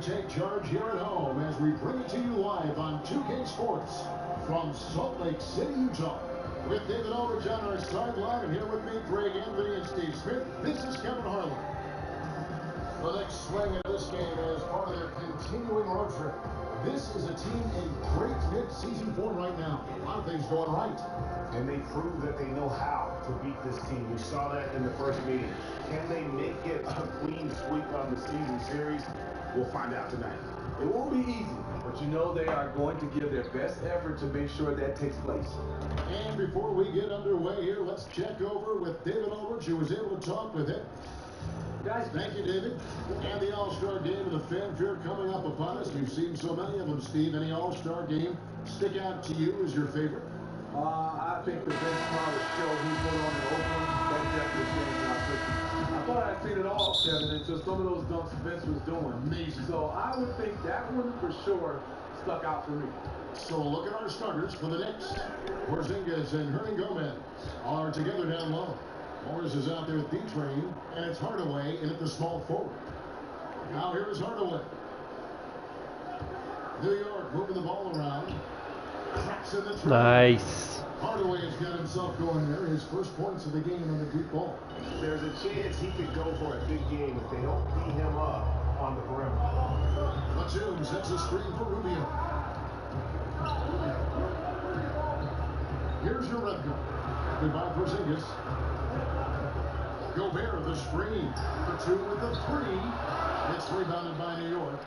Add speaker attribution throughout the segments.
Speaker 1: take charge here at home as we bring it to you live on 2K Sports from Salt Lake City, Utah. With David Aldridge on our sideline, and here with me, Greg Anthony and Steve Smith. This is Kevin Harlan. The next swing in this game is part of their continuing road trip. This is a team in great mid-season form right now. A lot of things going right.
Speaker 2: And they prove that they know how to beat this team. We saw that in the first meeting. Can they make it a clean sweep on the season series? We'll find out tonight.
Speaker 3: It won't be easy, but you know they are going to give their best effort to make sure that takes place.
Speaker 1: And before we get underway here, let's check over with David Aldridge, who was able to talk with it. Guys, thank you, David. And the All-Star game and the fanfare coming up upon us. You've seen so many of them, Steve. Any All-Star game stick out to you as your favorite?
Speaker 3: I think the Vince Carter show he put on in Oakland, that definitely changed my opinion. I thought I'd seen it all, Kevin, until some of those dunks Vince was doing.
Speaker 1: Amazing.
Speaker 3: So I would think that one for sure stuck out for me.
Speaker 1: So look at our starters for the Knicks. Porzingis and Hernangomez are together down low. Morris is out there at B-Train, and it's Hardaway in at the small forward. Now here is Hardaway. New York moving the ball around. Cracks in the trap.
Speaker 4: Nice.
Speaker 1: Hardaway has got himself going there. His first points of the game on the deep ball.
Speaker 2: There's a chance he could go for a big game if they don't beat him up on the perimeter.
Speaker 1: Batum sets a screen for Rubio. Here's your red guard. Goodbye, Porzingis. Gobert, the screen. Batum with the three. It's rebounded by New York.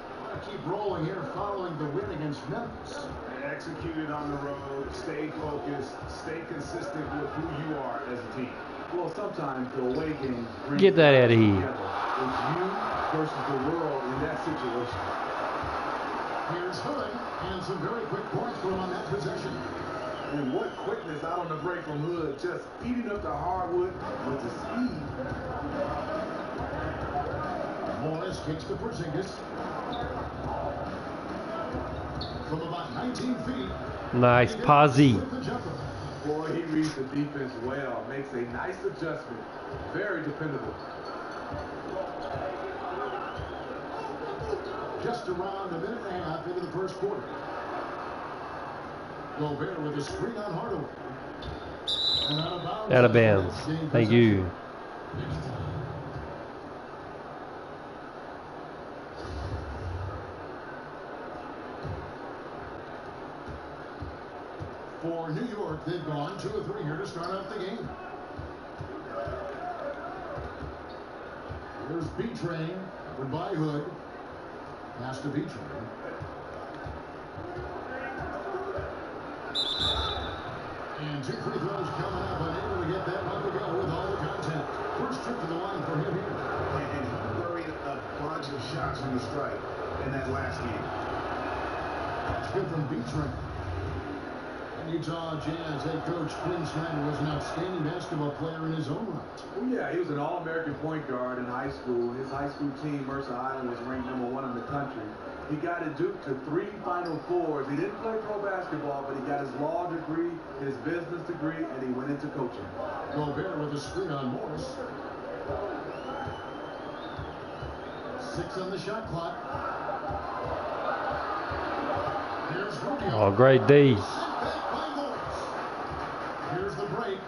Speaker 1: Keep rolling here following the win against Memphis.
Speaker 2: They executed on the road, stay focused, stay consistent with who you are as a team.
Speaker 3: Well, sometimes the away games bring
Speaker 4: Get that out of here.
Speaker 3: It's you versus the world in that situation.
Speaker 1: Here's Hood, and some very quick points for him on that possession.
Speaker 3: And what quickness out on the break from Hood, just eating up the hardwood with the speed.
Speaker 1: Morris kicks to Porzingis. From about 19 feet.
Speaker 4: Nice posse.
Speaker 3: Boy, he reads the defense well. Makes a nice adjustment. Very dependable.
Speaker 1: Just around a minute and a half into the first quarter. Gobert with a screen on Hardaway. And
Speaker 4: Out of bounds. Thank you.
Speaker 1: For New York, they've gone 2 of 3 here to start out the game. Here's B-Train. Goodbye, Hood. Pass to B-Train. And 2 free throws coming up, unable to get that one to go with all the contact. First trip to the line for him here.
Speaker 2: And he buried a bunch of shots from the strike in that last game.
Speaker 1: That's good from B-Train. Utah Jazz head coach Quinn Snyder was an outstanding basketball player in his own right.
Speaker 3: Oh yeah, he was an All-American point guard in high school. His high school team, Mercer Island, was ranked #1 in the country. He got at Duke to 3 Final Fours. He didn't play pro basketball, but he got his law degree, his business degree, and he went into coaching.
Speaker 1: Gobert with a screen on Morris. 6 on the shot clock. Here's Rubio.
Speaker 4: Oh, great D.
Speaker 1: Here's the break.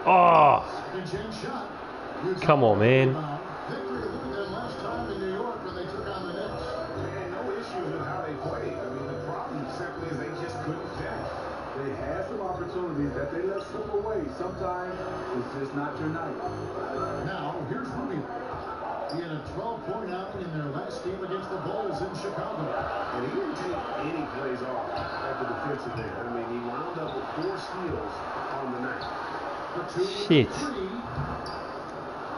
Speaker 4: Oh,
Speaker 1: Second chance shot.
Speaker 4: come on, man.
Speaker 1: Victory, look at them last time in New York when they took on the Knicks.
Speaker 2: And no issues with how they played. I mean, the problem simply is they just couldn't finish.
Speaker 3: They had some opportunities that they let slip away. Sometimes it's just not your night.
Speaker 1: Now, here's Rubio. He had a 12-point outing in their last game against the Bulls in Chicago.
Speaker 2: And he didn't take any plays off at the defensive end. I mean, he wound up with 4 steals on the night.
Speaker 4: Shit.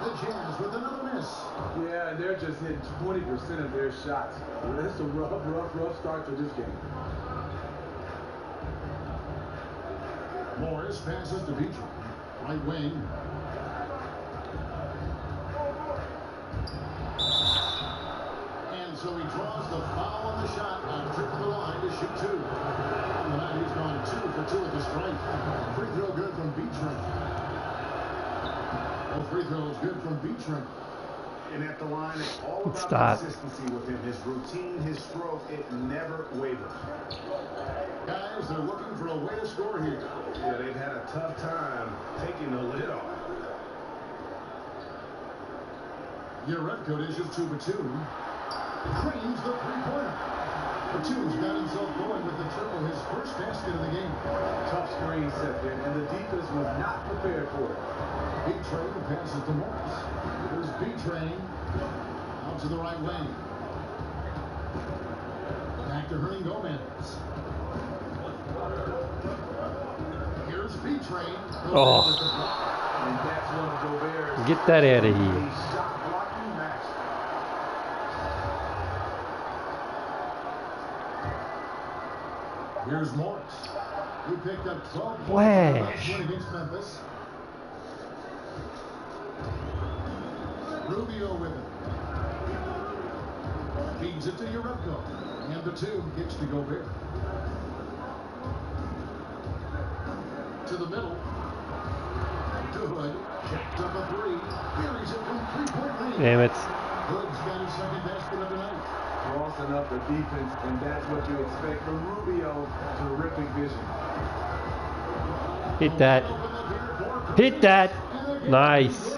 Speaker 1: The Jazz with another miss.
Speaker 3: Yeah, and they're just hitting 20% of their shots. It's a rough start to this game.
Speaker 1: Morris passes to Beecher. Right wing. And so he draws the foul on the shot. Trip to the line to shoot 2. On the night, he's gone 2 for 2 at the strike. Free throw good from Beecher. Free throw is good from Beecher.
Speaker 2: And at the line all
Speaker 4: Good
Speaker 2: about
Speaker 4: start.
Speaker 2: consistency with him. His routine, his stroke, it never wavers.
Speaker 1: Guys, they're looking for a way to score here.
Speaker 2: Yeah, they've had a tough time taking the lid off.
Speaker 1: Urevko dishes to Batum. Creams the three-pointer. Batum's got himself going with the triple, his first basket of the game.
Speaker 3: Tough screen set there, and the defense was not prepared for it.
Speaker 1: B-Train passes to Morris. Here's B-Train out to the right wing. Back to Hernan Gomez. Here's B-Train.
Speaker 4: Oh.
Speaker 3: And that's one of Gobert's.
Speaker 4: Get that out of here.
Speaker 3: A shot blocking match.
Speaker 1: Here's Morris. He picked up 12
Speaker 4: Flash.
Speaker 1: points against Memphis. Rubio with it. Feeds it to Urevko. And the two gets to Gobert. To the middle. To Hood. Checked up a three. Buries it from three-point range.
Speaker 4: Damn it.
Speaker 1: Hood's got his second basket of the night.
Speaker 3: Crossing up the defense, and that's what you expect from Rubio. Terrific vision.
Speaker 4: Hit that. Hit that. Nice.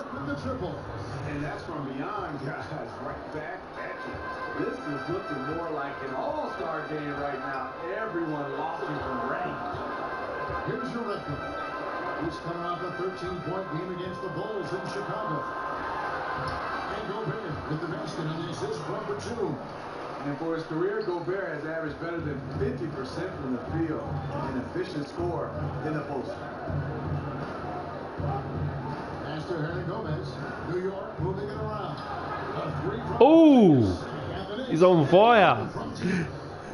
Speaker 2: And that's from beyond, guys. Right back at you.
Speaker 3: This is looking more like an all-star game right now. Everyone launching from range.
Speaker 1: Here's Urevko. He's coming off a 13-point game against the Bulls in Chicago. And Gobert with the basket on the assist from Batum.
Speaker 3: And for his career, Gobert has averaged better than 50% from the field. An efficient scorer in the post.
Speaker 1: Pass to Hernan Gomez. New York moving it around. A three from
Speaker 4: Oh, he's on fire.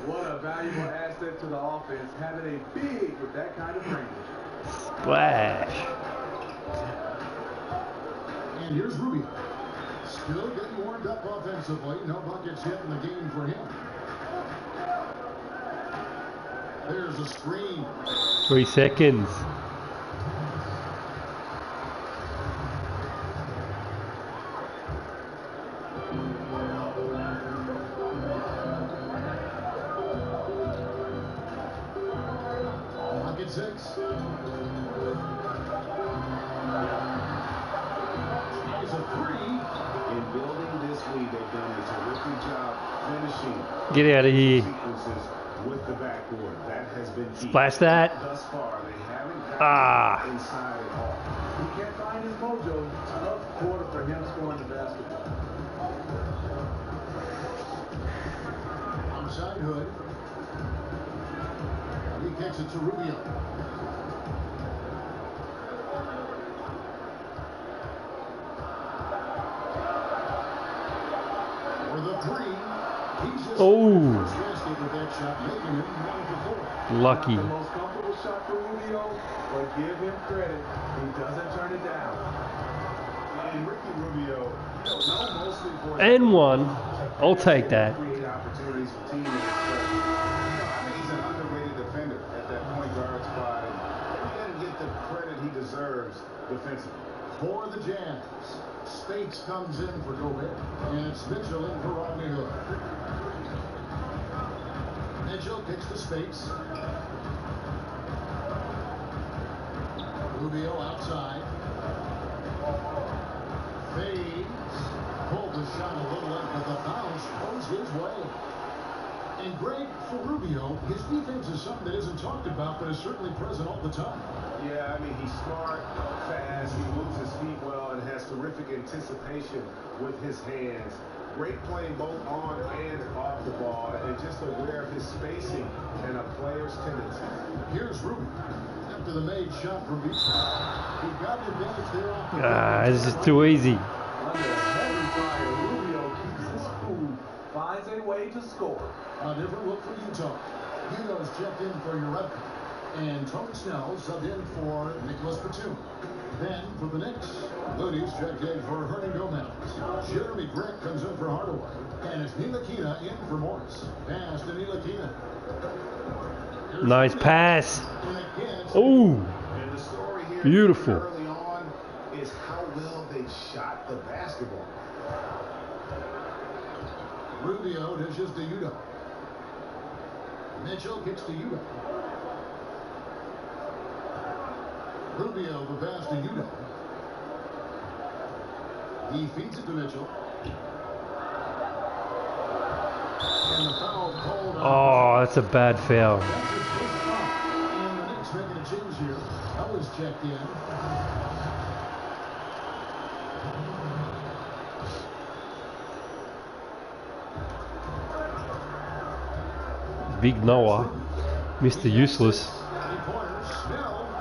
Speaker 3: What a valuable asset to the offense, having a big with that kind of range.
Speaker 4: Splash.
Speaker 1: And here's Rubio. Still getting warmed up offensively. No buckets yet in the game for him. There's a screen.
Speaker 4: 3 seconds.
Speaker 1: Bucket 6. There's a three.
Speaker 2: In building this lead, they've done a terrific job finishing
Speaker 4: Get out of here.
Speaker 2: sequences with the backboard. That has been key.
Speaker 4: Splash that.
Speaker 2: Thus far, they haven't
Speaker 4: Ah.
Speaker 2: gotten inside at all.
Speaker 3: He can't find his mojo. Tough quarter for him scoring the basketball.
Speaker 1: Outside Hood. He kicks it to Rubio. For the three. He's just
Speaker 4: Oh.
Speaker 1: first basket with that shot, making him 1 for 4.
Speaker 4: Lucky.
Speaker 3: Not the most comfortable shot for Rubio, but give him credit. He doesn't turn it down.
Speaker 2: And Ricky Rubio, known mostly for
Speaker 4: And one. I'll take that.
Speaker 2: create opportunities for teammates, but I think he's an underrated defender at that point guard spot, and he doesn't get the credit he deserves defensively.
Speaker 1: For the Jazz, Spates comes in for Gobert, and it's Mitchell in for Rodney Hood. Mitchell kicks to Spates. Rubio outside. Fades. Pulled the shot a little late, but the bounce goes his way. And Greg, for Rubio, his defense is something that isn't talked about, but is certainly present all the time.
Speaker 2: Yeah, I mean, he's smart, fast, he moves his feet well, and has terrific anticipation with his hands. Great playing both on and off the ball, and just aware of his spacing and a player's tendencies.
Speaker 1: Here's Rubio. After the made shot from Beach. He got the advantage there off the
Speaker 4: Ah, this is too easy.
Speaker 3: Under heavy fire, Rubio keeps his cool, finds a way to score.
Speaker 1: A different look for Utah. Utah's checked in for Urevko. And Tony Snell subbed in for Nicholas Batum. Then for the Knicks, Looney's checked in for Hernan Gomez. Jeremy Grant comes in for Hardaway. And it's Ntilikina in for Morris. Pass to Ntilikina. Here's
Speaker 4: Nice
Speaker 1: Rubio.
Speaker 4: pass.
Speaker 1: And again, it's
Speaker 4: Oh,
Speaker 2: And the story here
Speaker 4: beautiful.
Speaker 2: early on is how well they shot the basketball.
Speaker 1: Rubio dishes to Udo. Mitchell kicks to Udo. Rubio the pass to Udo. He feeds it to Mitchell. And the foul called out.
Speaker 4: Oh, that's a bad foul.
Speaker 1: That's his first foul. And the Knicks making a change here. That was checked in.
Speaker 4: Big Noah, Mr. Useless.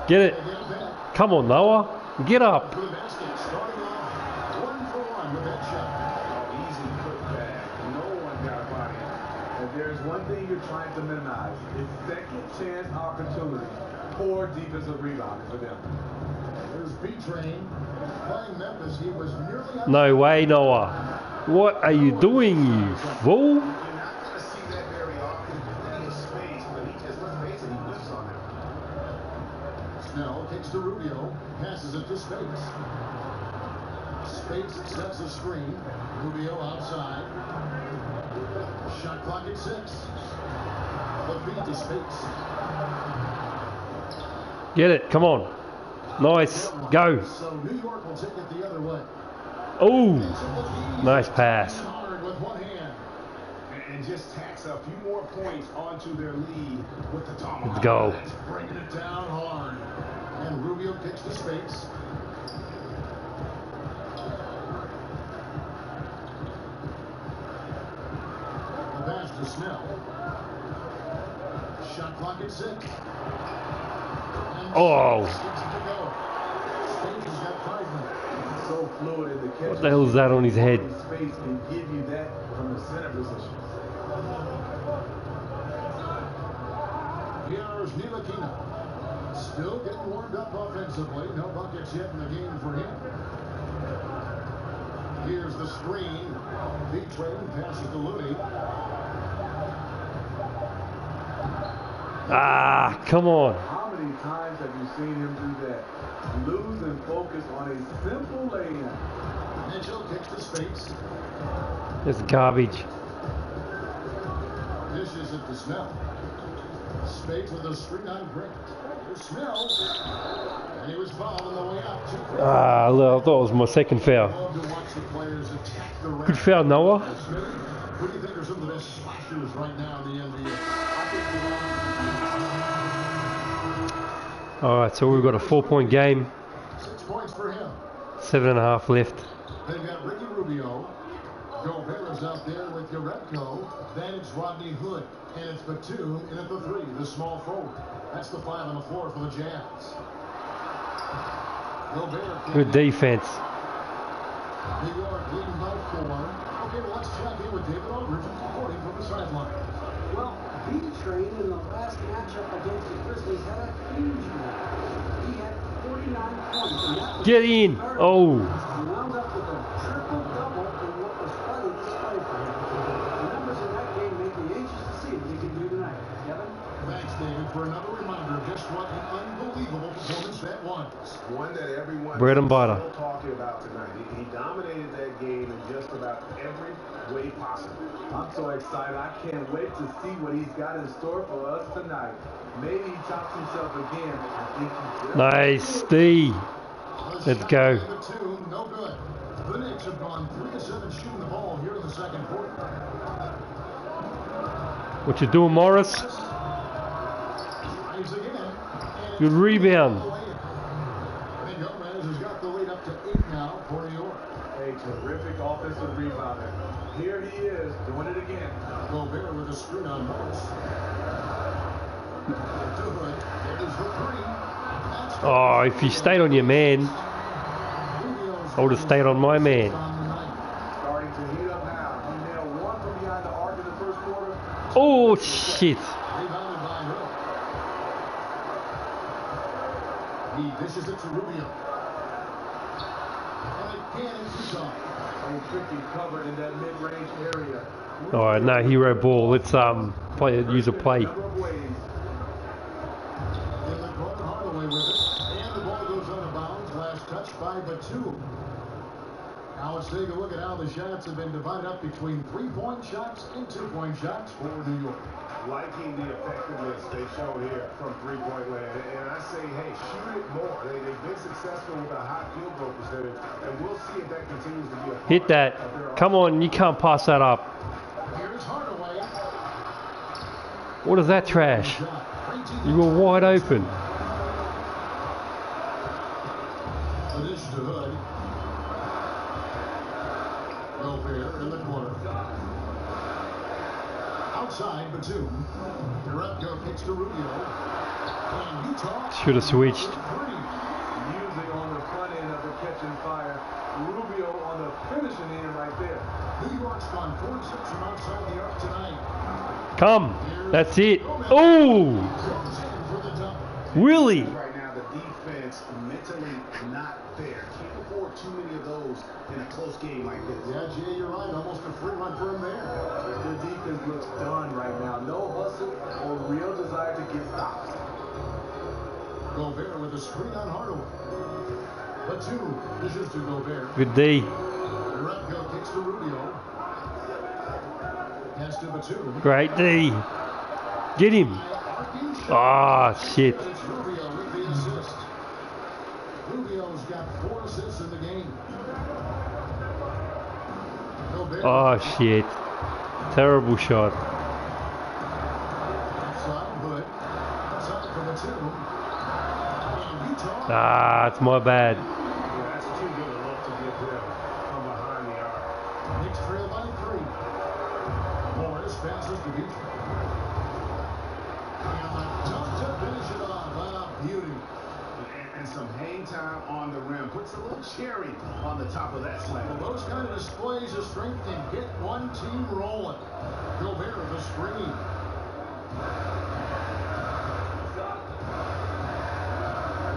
Speaker 4: Get it. Come on, Noah. Get up.
Speaker 3: There's one thing you're trying to minimize. It's second chance opportunity. Poor defensive rebounding for them.
Speaker 1: There's B-Train playing Memphis. He was nearly out.
Speaker 4: No way, Noah. What are you doing, you fool?
Speaker 2: You're not going to see that very often. Plenty of space, but he just, let's face it, he whiffs on it.
Speaker 1: Snell kicks to Rubio. Passes it to Spates. Spates sets a screen. Rubio outside. Shot clock at 6. The feed to Spates.
Speaker 4: Get it. Come on. Nice. Go.
Speaker 1: So New York will take it the other way.
Speaker 4: Oh, nice pass.
Speaker 1: With one hand.
Speaker 2: And just tacks a few more points onto their lead with the tomahawk.
Speaker 4: Let's go.
Speaker 1: That's bringing it down hard. And Rubio kicks to Spates. The pass to Snell. Shot clock at 6. And
Speaker 4: Oh.
Speaker 1: 6 to go. Spates has got 5 minutes.
Speaker 3: So fluid in the catch.
Speaker 4: What the hell is that on his head?
Speaker 3: Space can give you that from the center position.
Speaker 1: Here's Ntilikina. Still getting warmed up offensively. No buckets yet in the game for him. Here's the screen. B-Train passes to Looney.
Speaker 4: Ah, come on.
Speaker 3: How many times have you seen him do that? Losing focus on a simple lay-in.
Speaker 1: Mitchell kicks to Spates.
Speaker 4: It's garbage.
Speaker 1: Dishes it to Snell. Spates with a screen on Grant. Here's Snell. And he was fouled on the way out.
Speaker 4: Ah, look, I thought it was my second foul.
Speaker 1: Love to watch the players attack the rim.
Speaker 4: Good foul, Noah.
Speaker 1: Who do you think are some of the best slashers right now in the NBA?
Speaker 4: Alright, so we've got a 4-point game.
Speaker 1: 6 points for him.
Speaker 4: 7.5 left.
Speaker 1: They've got Ricky Rubio. Gobert out there with Yaretko. Then it's Rodney Hood. And it's Batum in at the 3, the small forward. That's the 5 on the floor for the Jazz. Gobert.
Speaker 4: Good defense.
Speaker 1: New York leading by 4. Okay, well, let's check in with David Aldridge reporting from the sideline.
Speaker 5: Well, B-Train in the last matchup against the Grizzlies had a huge night. He had 49 points. And that was
Speaker 4: Get in. Oh.
Speaker 5: He wound up with a triple-double in what was quite a display for him. The numbers in that game make me anxious to see what he can do tonight. Kevin?
Speaker 1: Thanks, David, for another reminder of just what an unbelievable performance that was.
Speaker 2: One that everyone
Speaker 4: Bread and butter.
Speaker 2: is still talking about tonight. He dominated that game in just about every way possible.
Speaker 3: I'm so excited. I can't wait to see what he's got in store for us tonight. Maybe he tops himself again. I think he will.
Speaker 4: Nice, D. Let's go.
Speaker 1: Batum, no good. The Knicks have gone 3 of 7 shooting the ball here in the second quarter.
Speaker 4: What you doing, Morris?
Speaker 1: Drives again.
Speaker 4: Good rebound.
Speaker 1: And Gomez has got the lead up to 8 now for New York.
Speaker 3: A terrific offensive rebounder. Here he is doing it again.
Speaker 1: Gobert with a screen on Morris. To Hood. There's the 3. That's
Speaker 4: Oh, if you stayed on your man, I would have stayed on my man.
Speaker 3: Starting to heat up now. He nailed one from behind the arc in the first quarter.
Speaker 4: Oh, shit.
Speaker 1: Rebounded by Hood. He dishes it to Rubio. And again, it's Utah.
Speaker 3: So tricky covered in that mid-range area.
Speaker 4: Alright, no hero ball. Let's use a play.
Speaker 3: Number of ways.
Speaker 1: In the corner, Hardaway with it. And the ball goes out of bounds. Last touch by Batum. Now let's take a look at how the shots have been divided up between 3-point shots and 2-point shots for New York.
Speaker 2: Liking the effectiveness they show here from three-point land. And I say, hey, shoot it more. They've been successful with a high field goal percentage, and we'll see if that continues to be a part
Speaker 4: Hit that.
Speaker 2: of their
Speaker 4: Come on, you can't pass that up.
Speaker 1: Here's Hardaway.
Speaker 4: What is that trash? You were wide open.
Speaker 1: The dish to Hood. Gobert in the corner. Outside, Batum. Urepko kicks to Rubio. And Utah.
Speaker 4: Should have switched.
Speaker 3: Music on the front end of the catch and fire. Rubio on the finishing end right there.
Speaker 1: New York's gone 4-6 from outside the arc tonight.
Speaker 4: Come. That's it. Oh!
Speaker 1: Goes in for the double.
Speaker 4: Willie.
Speaker 6: Right now, the defense mentally not there. Can't afford too many of those in a close game like this.
Speaker 1: Yeah, Jay, you're right. Almost a free run for him there.
Speaker 3: The defense looks done right now. No hustle or real desire to get stops.
Speaker 1: Gobert with a screen on Hardaway. Batum dishes to Gobert.
Speaker 4: Good D.
Speaker 1: Urepko kicks to Rubio. Pass to Batum.
Speaker 4: Great D. Get him. Ah, shit.
Speaker 1: It's Rubio with the assist. Rubio's got 4 assists in the game. Gobert.
Speaker 4: Oh, shit. Terrible shot.
Speaker 1: Outside, Hood. Outside for Batum. And Utah.
Speaker 4: Ah, it's my bad.
Speaker 2: Yeah, that's too good a look to get them from behind the arc.
Speaker 1: Knicks trail by 3. Morris passes to Beach. And the dunk to finish it off. Ah, beauty.
Speaker 6: And some hang time on the rim. Puts a little cherry on the top of that slam.
Speaker 1: Well, those kind of displays of strength can get one team rolling. Gobert with a screen.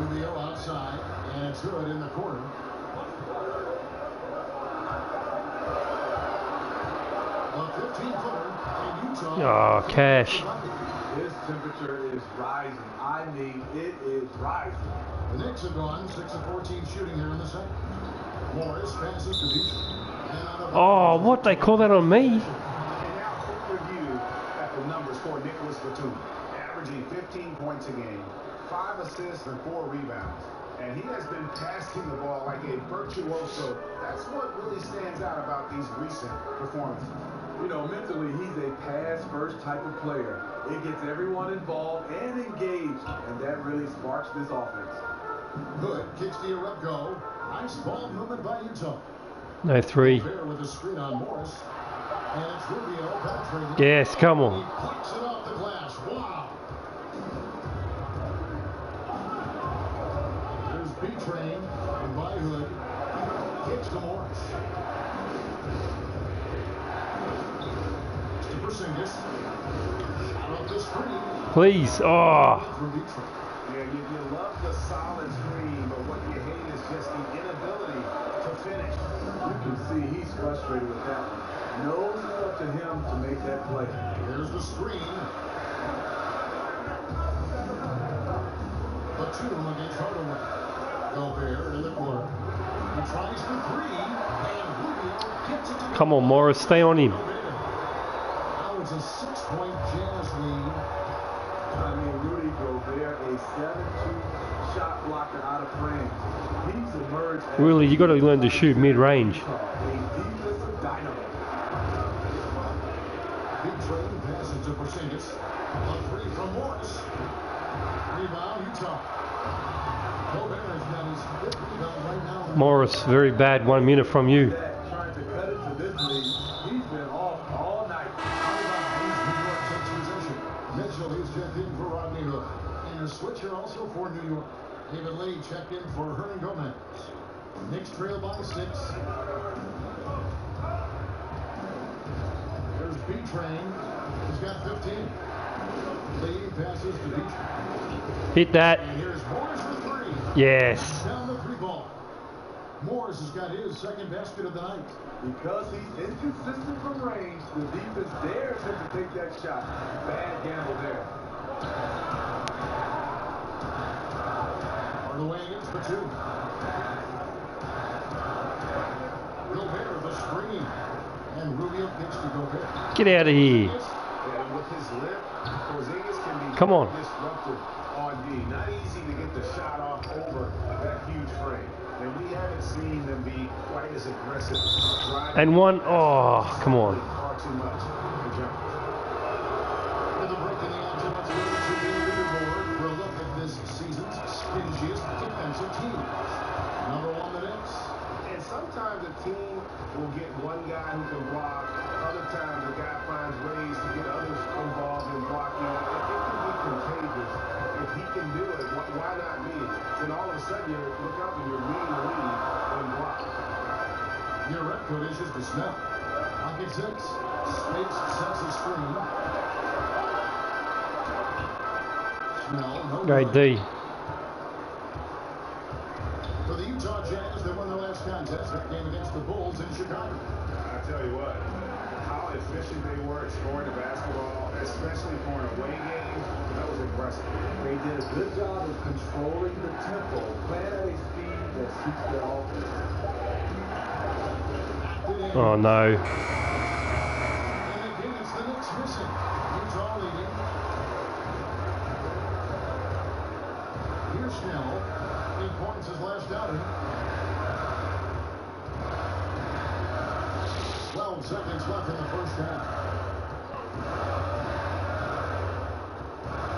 Speaker 1: Rubio outside, and it's Hood in the corner. A 15-footer, and Utah.
Speaker 4: Oh, Cash.
Speaker 3: This temperature is rising. I mean, it is rising.
Speaker 1: The Knicks have gone 6 of 14 shooting here in the second. Morris passes to Beach.
Speaker 4: Oh, what? They call that on me?
Speaker 6: And now quick review at the numbers for Nicholas Batum. Averaging 15 points a game, 5 assists and 4 rebounds. And he has been passing the ball like a virtuoso. That's what really stands out about these recent performances.
Speaker 3: You know, mentally, he's a pass-first type of player. It gets everyone involved and engaged, and that really sparks this offense.
Speaker 1: Hood kicks the Urepko. Nice ball movement by Utah.
Speaker 4: No 3.
Speaker 1: Gobert with a screen on Morris. And it's Rubio penetrating.
Speaker 4: Yes, come on.
Speaker 1: He plucks it off the glass. Wow. There's B-Train and by Hood. Kicks to Morris. To Porzingis. Out of the screen.
Speaker 4: Please. Oh.
Speaker 1: From B-Train.
Speaker 6: Yeah, you love the solid screen, but what you hate is just the inability to finish.
Speaker 3: You can see he's frustrated with that one. No, it's up to him to make that play.
Speaker 1: Here's the screen. Batum against Hardaway. Gobert in the corner. He tries for 3, and Rubio gets it to
Speaker 4: Come on, Morris. Stay on him.
Speaker 1: Now it's a 6-point Jazz lead.
Speaker 3: I mean, Rudy Gobert, a 7-2 shot blocker out of frame. He's emerged as
Speaker 4: Willie, you got to learn to shoot mid-range.
Speaker 3: a defensive dynamo.
Speaker 1: Big train passes to Porzingis. A 3 from Morris. Rebound, Utah. Gobert has got his 5th rebound right now.
Speaker 4: Morris, very bad. 1 minute from you.
Speaker 3: Trying to cut it to this league. He's been off all night.
Speaker 1: New York takes possession. Mitchell is checked in for Rodney Hood. And a switcher also for New York. David Lee checked in for Hernan Gomez. Knicks trail by 6. There's B-Train. He's got 15. Lee passes to B-Train.
Speaker 4: Hit that.
Speaker 1: And here's Morris for 3.
Speaker 4: Yes.
Speaker 1: Down the 3-ball. Morris has got his 2nd basket of the night.
Speaker 3: Because he's inconsistent from range, the defense dares him to take that shot. Bad gamble there.
Speaker 1: Hardaway against Batum. And Rubio kicks to Gobert.
Speaker 4: Get out of here.
Speaker 2: And with his lip, Porzingis can be
Speaker 4: Come on.
Speaker 2: disruptive on D. Not easy to get the shot off over that huge frame. And we haven't seen them be quite as aggressive.
Speaker 4: And one. Oh, come on.
Speaker 2: Far too much for jumpers.
Speaker 1: With a break in the action, let's go to the leaderboard for a look at this season's stingiest defensive team. Number one, the Knicks.
Speaker 2: And sometimes a team will get one guy who can block. Other times a guy finds ways to get others involved in blocking. It can be contagious. If he can do it, why not me? Then all of a sudden you look up and you're leading the league in block.
Speaker 1: Your red coat issues to Snell. Pocket six. Space sets a screen. Snell, no
Speaker 4: Great D.
Speaker 1: For the Utah Jazz, they won their last contest, that game against the Bulls in Chicago.
Speaker 2: I tell you what, how efficient they were at scoring the basketball, especially for an away game, that was impressive.
Speaker 3: They did a good job of controlling the tempo, playing at a speed that suits their offense.
Speaker 4: Oh no.
Speaker 1: And again, it's the Knicks missing. Utah leading. Here's Snell. 8 points his last outing. 12 seconds left in the first half.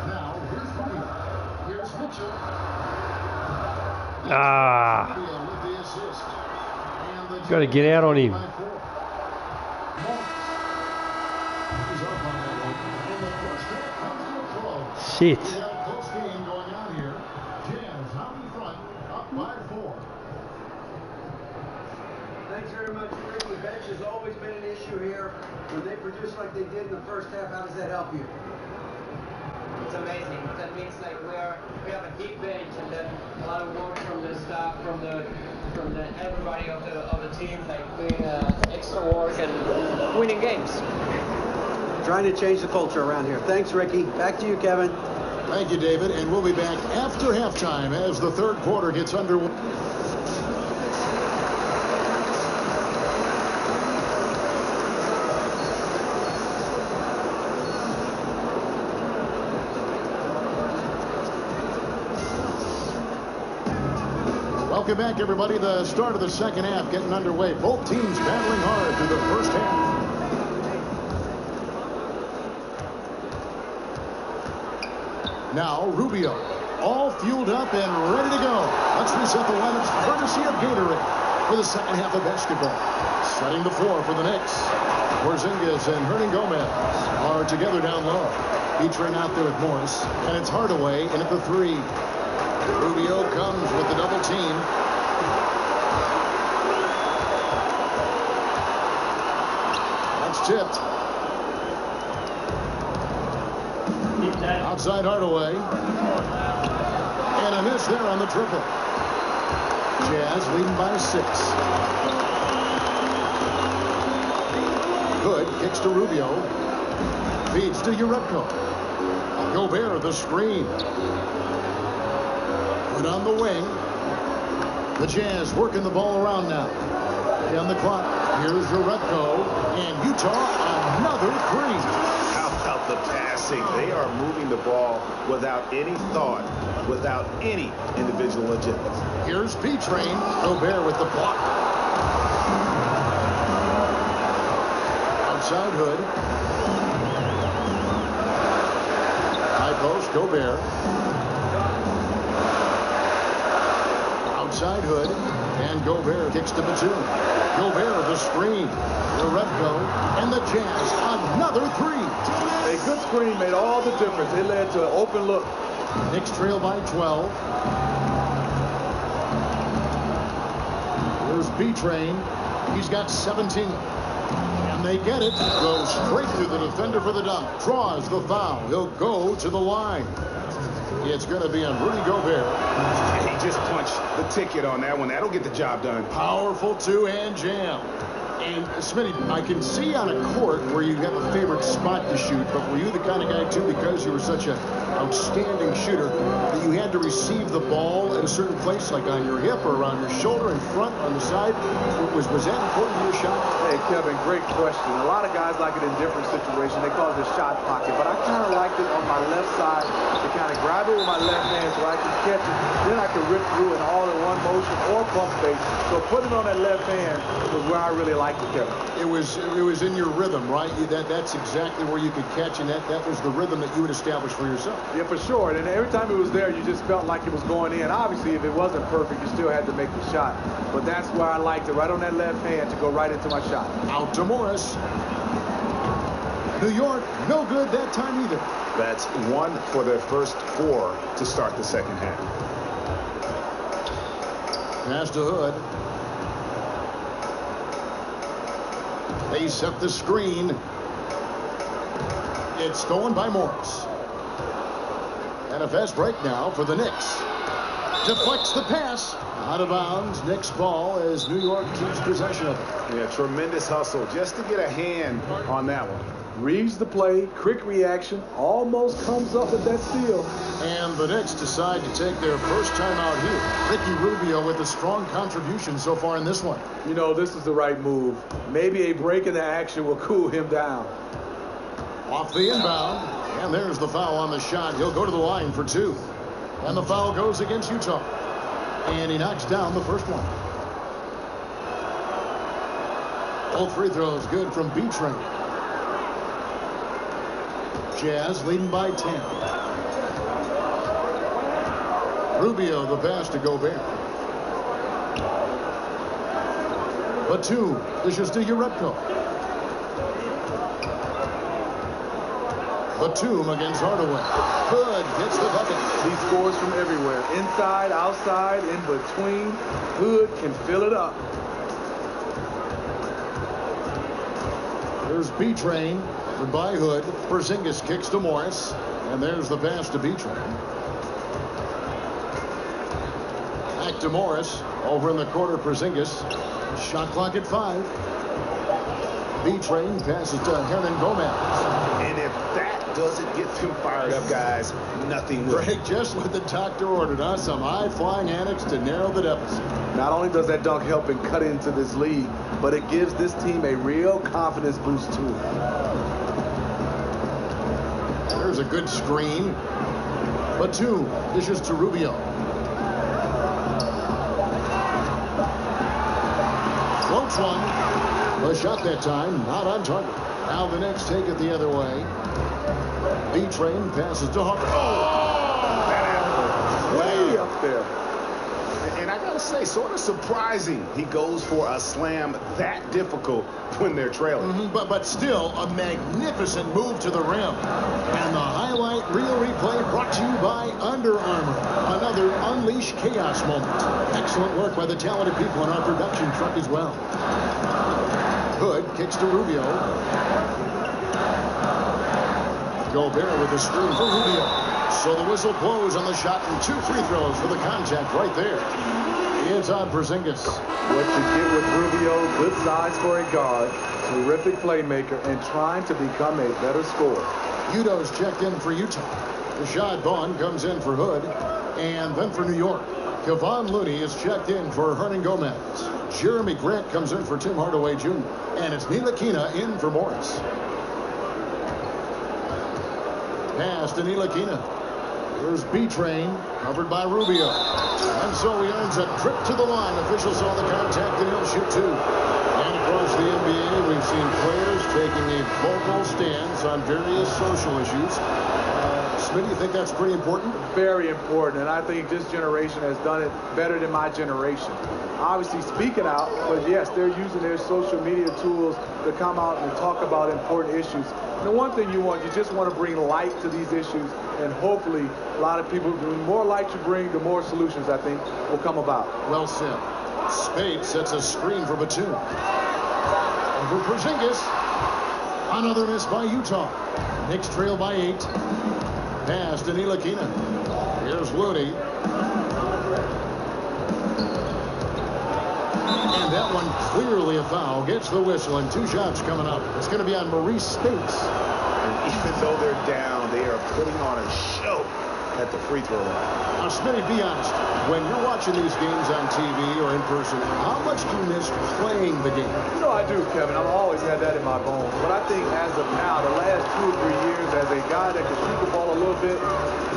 Speaker 1: Now, here's Rubio. Here's Mitchell.
Speaker 4: Ah.
Speaker 1: Rubio with the assist. And the
Speaker 4: Got to get out on him.
Speaker 1: by 4. He's up on that one. And the first half comes to a close.
Speaker 4: Shit.
Speaker 1: We got a close game going on here. Jazz out in front, up by 4.
Speaker 5: Thanks very much, Rick. The bench has always been an issue here. When they produce like they did in the first half, how does that help you?
Speaker 7: It's amazing. That means like we have a deep bench, and then a lot of work from the staff, from the everybody of the team, like doing extra work and winning games.
Speaker 5: Trying to change the culture around here. Thanks, Ricky. Back to you, Kevin.
Speaker 1: Thank you, David. And we'll be back after halftime as the third quarter gets underway. Welcome back, everybody. The start of the second half getting underway. Both teams battling hard through the first half. Now, Rubio, all fueled up and ready to go. Let's reset the lineups courtesy of Gatorade for the second half of basketball. Setting the floor for the Knicks. Porzingis and Hernangomez are together down low. Featuring out there with Morris, and it's Hardaway in at the 3. Rubio comes with the double team. That's tipped. Outside Hardaway. And a miss there on the triple. Jazz leading by 6. Good. Kicks to Rubio. Feeds to Urebko. Gobert, the screen. Good on the wing. The Jazz working the ball around now. On the clock. Here's Urebko. And Utah, another 3.
Speaker 6: How about the passing? They are moving the ball without any thought, without any individual agenda.
Speaker 1: Here's B-Train. Gobert with the block. Outside Hood. High post, Gobert. Outside Hood. And Gobert kicks to Batum. Gobert, the screen. Urebko. And the Jazz, another 3.
Speaker 3: A good screen made all the difference. It led to an open look.
Speaker 1: Knicks trail by 12. Here's B-Train. He's got 17. And they get it. Goes straight through the defender for the dunk. Draws the foul. He'll go to the line. It's going to be on Rudy Gobert.
Speaker 6: He just punched the ticket on that one. That'll get the job done.
Speaker 1: Powerful two-hand jam. And Smitty, I can see on a court where you have a favorite spot to shoot, but were you the kind of guy, too, because you were such an outstanding shooter, that you had to receive the ball at a certain place, like on your hip or around your shoulder, in front, on the side? Was that important to your shot?
Speaker 3: Hey, Kevin, great question. A lot of guys like it in different situations. They call it the shot pocket, but I kind of liked it on my left side to kind of grab it with my left hand so I can catch it. Then I can rip through it all in one motion or pump fake. So putting it on that left hand was where I really liked it, Kevin.
Speaker 1: It was in your rhythm, right? That's exactly where you could catch, and that was the rhythm that you would establish for yourself.
Speaker 3: Yeah, for sure. And every time it was there, you just felt like it was going in. Obviously, if it wasn't perfect, you still had to make the shot. But that's where I liked it, right on that left hand to go right into my shot.
Speaker 1: Out to Morris. New York, no good that time either.
Speaker 6: That's 1 for their first 4 to start the second half.
Speaker 1: Pass to Hood. They set the screen. It's stolen by Morris. And a fast break now for the Knicks. Deflects the pass. Out of bounds. Knicks ball as New York keeps possession of it.
Speaker 6: Yeah, tremendous hustle just to get a hand on that one.
Speaker 3: Reads the play, quick reaction, almost comes up with that steal.
Speaker 1: And the Knicks decide to take their first time out here. Ricky Rubio with a strong contribution so far in this one.
Speaker 3: You know, this is the right move. Maybe a break in the action will cool him down.
Speaker 1: Off the inbound. And there's the foul on the shot. He'll go to the line for 2. And the foul goes against Utah. And he knocks down the first one. Both free throws good from B-Train. Jazz leading by 10. Rubio the pass to Gobert. Batum dishes to Urepko. Batum against Hardaway. Hood gets the bucket.
Speaker 3: He scores from everywhere. Inside, outside, in between. Hood can fill it up.
Speaker 1: There's B-Train by Hood. Porzingis kicks to Morris. And there's the pass to B-Train. Back to Morris. Over in the corner, Porzingis. Shot clock at 5. B-Train passes to Hernan Gomez.
Speaker 6: And if that doesn't get them fired up, guys, nothing will.
Speaker 1: Greg, just what the doctor ordered, huh? Some high-flying annex to narrow the deficit.
Speaker 3: Not only does that dunk help him cut into this lead, but it gives this team a real confidence boost, too.
Speaker 1: There's a good screen. Batum dishes to Rubio. Floats one. A shot that time, not on target. Now the Knicks take it the other way. B-Train passes to Hawker. Oh!
Speaker 6: That
Speaker 3: Way up there.
Speaker 6: And I gotta say, sort of surprising he goes for a slam that difficult when they're trailing.
Speaker 1: But still a magnificent move to the rim. And the highlight reel replay brought to you by Under Armour. Another Unleash Chaos moment. Excellent work by the talented people in our production truck as well. Hood kicks to Rubio. Gobert with the screen for Rubio. So the whistle blows on the shot and 2 free throws for the contact right there. It's on Porzingis.
Speaker 3: What you get with Rubio, good size for a guard, terrific playmaker, and trying to become a better scorer.
Speaker 1: Udo's checked in for Utah. Rashad Vaughn comes in for Hood. And then for New York, Kevon Looney is checked in for Hernan Gomez. Jeremy Grant comes in for Tim Hardaway Jr. And it's Ntilikina in for Morris. Pass to Ntilikina. Here's B-Train, covered by Rubio. And so he earns a trip to the line. Officials saw the contact and he'll shoot 2. And across the NBA, we've seen players taking a vocal stance on various social issues. Smith, do you think that's pretty important?
Speaker 3: Very important, and I think this generation has done it better than my generation. Obviously speaking out, but yes, they're using their social media tools to come out and talk about important issues. And the one thing you just want to bring light to these issues, and hopefully a lot of people, the more light you bring, the more solutions I think will come about.
Speaker 1: Well said. Spade sets a screen for Batum. Over Porzingis. Another miss by Utah. Knicks trail by 8. Pass to Ntilikina. Here's Looney. And that one clearly a foul. Gets the whistle, and 2 shots coming up. It's going to be on Maurice Spates.
Speaker 6: And even though they're down, they are putting on a show at the free throw line.
Speaker 1: Now, Smitty, be honest. When you're watching these games on TV or in person, how much do you miss playing the game?
Speaker 3: You know I do, Kevin. I've always had that in my bones. But I think as of now, the last 2 or 3 years, as a guy that can shoot the ball a little bit,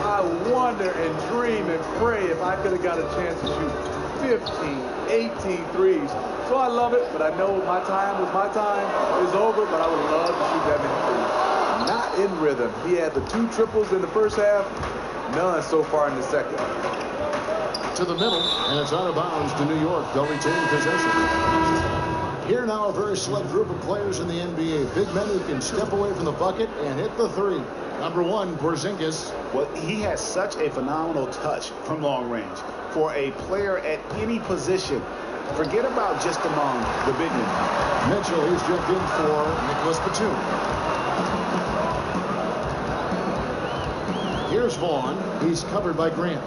Speaker 3: I wonder and dream and pray if I could have got a chance to shoot 15, 18 threes. So I love it, but I know my time is over, but I would love to shoot that many threes. Not in rhythm. He had the 2 triples in the first half, none so far in the second.
Speaker 1: To the middle, and it's out of bounds to New York. They'll retain possession. Here now, a very select group of players in the NBA. Big men who can step away from the bucket and hit the 3. Number 1, Porzingis.
Speaker 6: Well, he has such a phenomenal touch from long range. For a player at any position, forget about just among the big men.
Speaker 1: Mitchell, he's checked in for Nicholas Batum. Here's Vaughn. He's covered by Grant.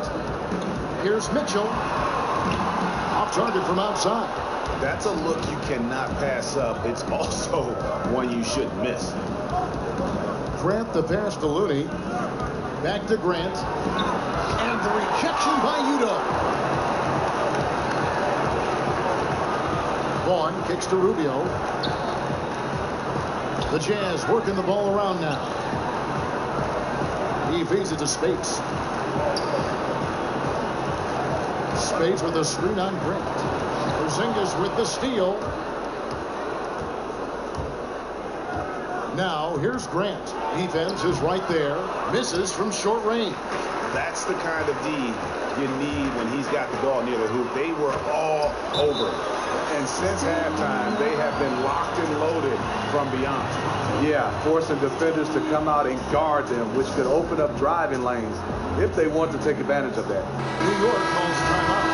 Speaker 1: Here's Mitchell. Off target from outside.
Speaker 6: That's a look you cannot pass up. It's also one you shouldn't miss.
Speaker 1: Grant the pass to Looney. Back to Grant. And the rejection by Udoh. Vaughn kicks to Rubio. The Jazz working the ball around now. He feeds it to Spates. Spates with a screen on Grant. Porzingis with the steal. Now, here's Grant. Defense is right there. Misses from short range.
Speaker 6: That's the kind of D you need when he's got the ball near the hoop. They were all over. And since halftime, they have been locked and loaded from beyond.
Speaker 3: Yeah, forcing defenders to come out and guard them, which could open up driving lanes if they want to take advantage of that.
Speaker 1: New York calls timeout.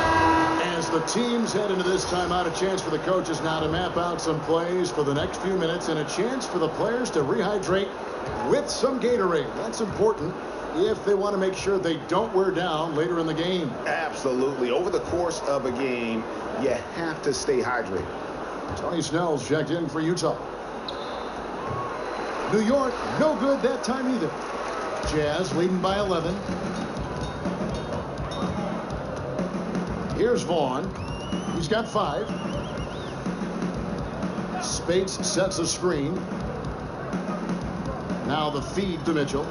Speaker 1: As the teams head into this timeout, a chance for the coaches now to map out some plays for the next few minutes and a chance for the players to rehydrate with some Gatorade. That's important if they want to make sure they don't wear down later in the game.
Speaker 6: Absolutely. Over the course of a game, you have to stay hydrated.
Speaker 1: Tony Snell's checked in for Utah. New York, no good that time either. Jazz leading by 11. Here's Vaughn. He's got 5. Spates sets a screen. Now the feed to Mitchell.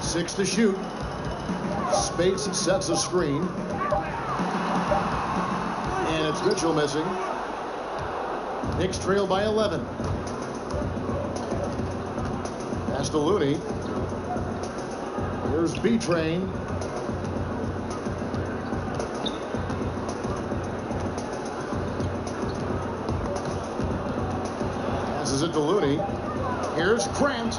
Speaker 1: 6 to shoot. Spates sets a screen. And it's Mitchell missing. Knicks trail by 11. Pass to Looney. Here's B-Train. Passes it to Looney. Here's Grant.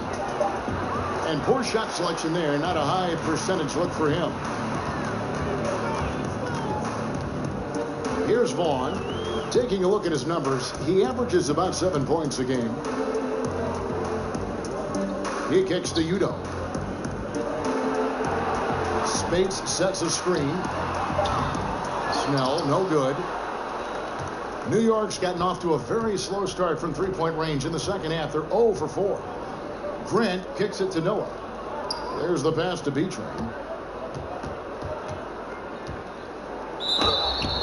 Speaker 1: And poor shot selection there. Not a high percentage look for him. Here's Vaughn. Taking a look at his numbers, he averages about 7 points a game. He kicks to Udoh. Spates sets a screen. Snell, no good. New York's gotten off to a very slow start from three-point range in the second half. They're 0 for 4. Grant kicks it to Noah. There's the pass to B-Train.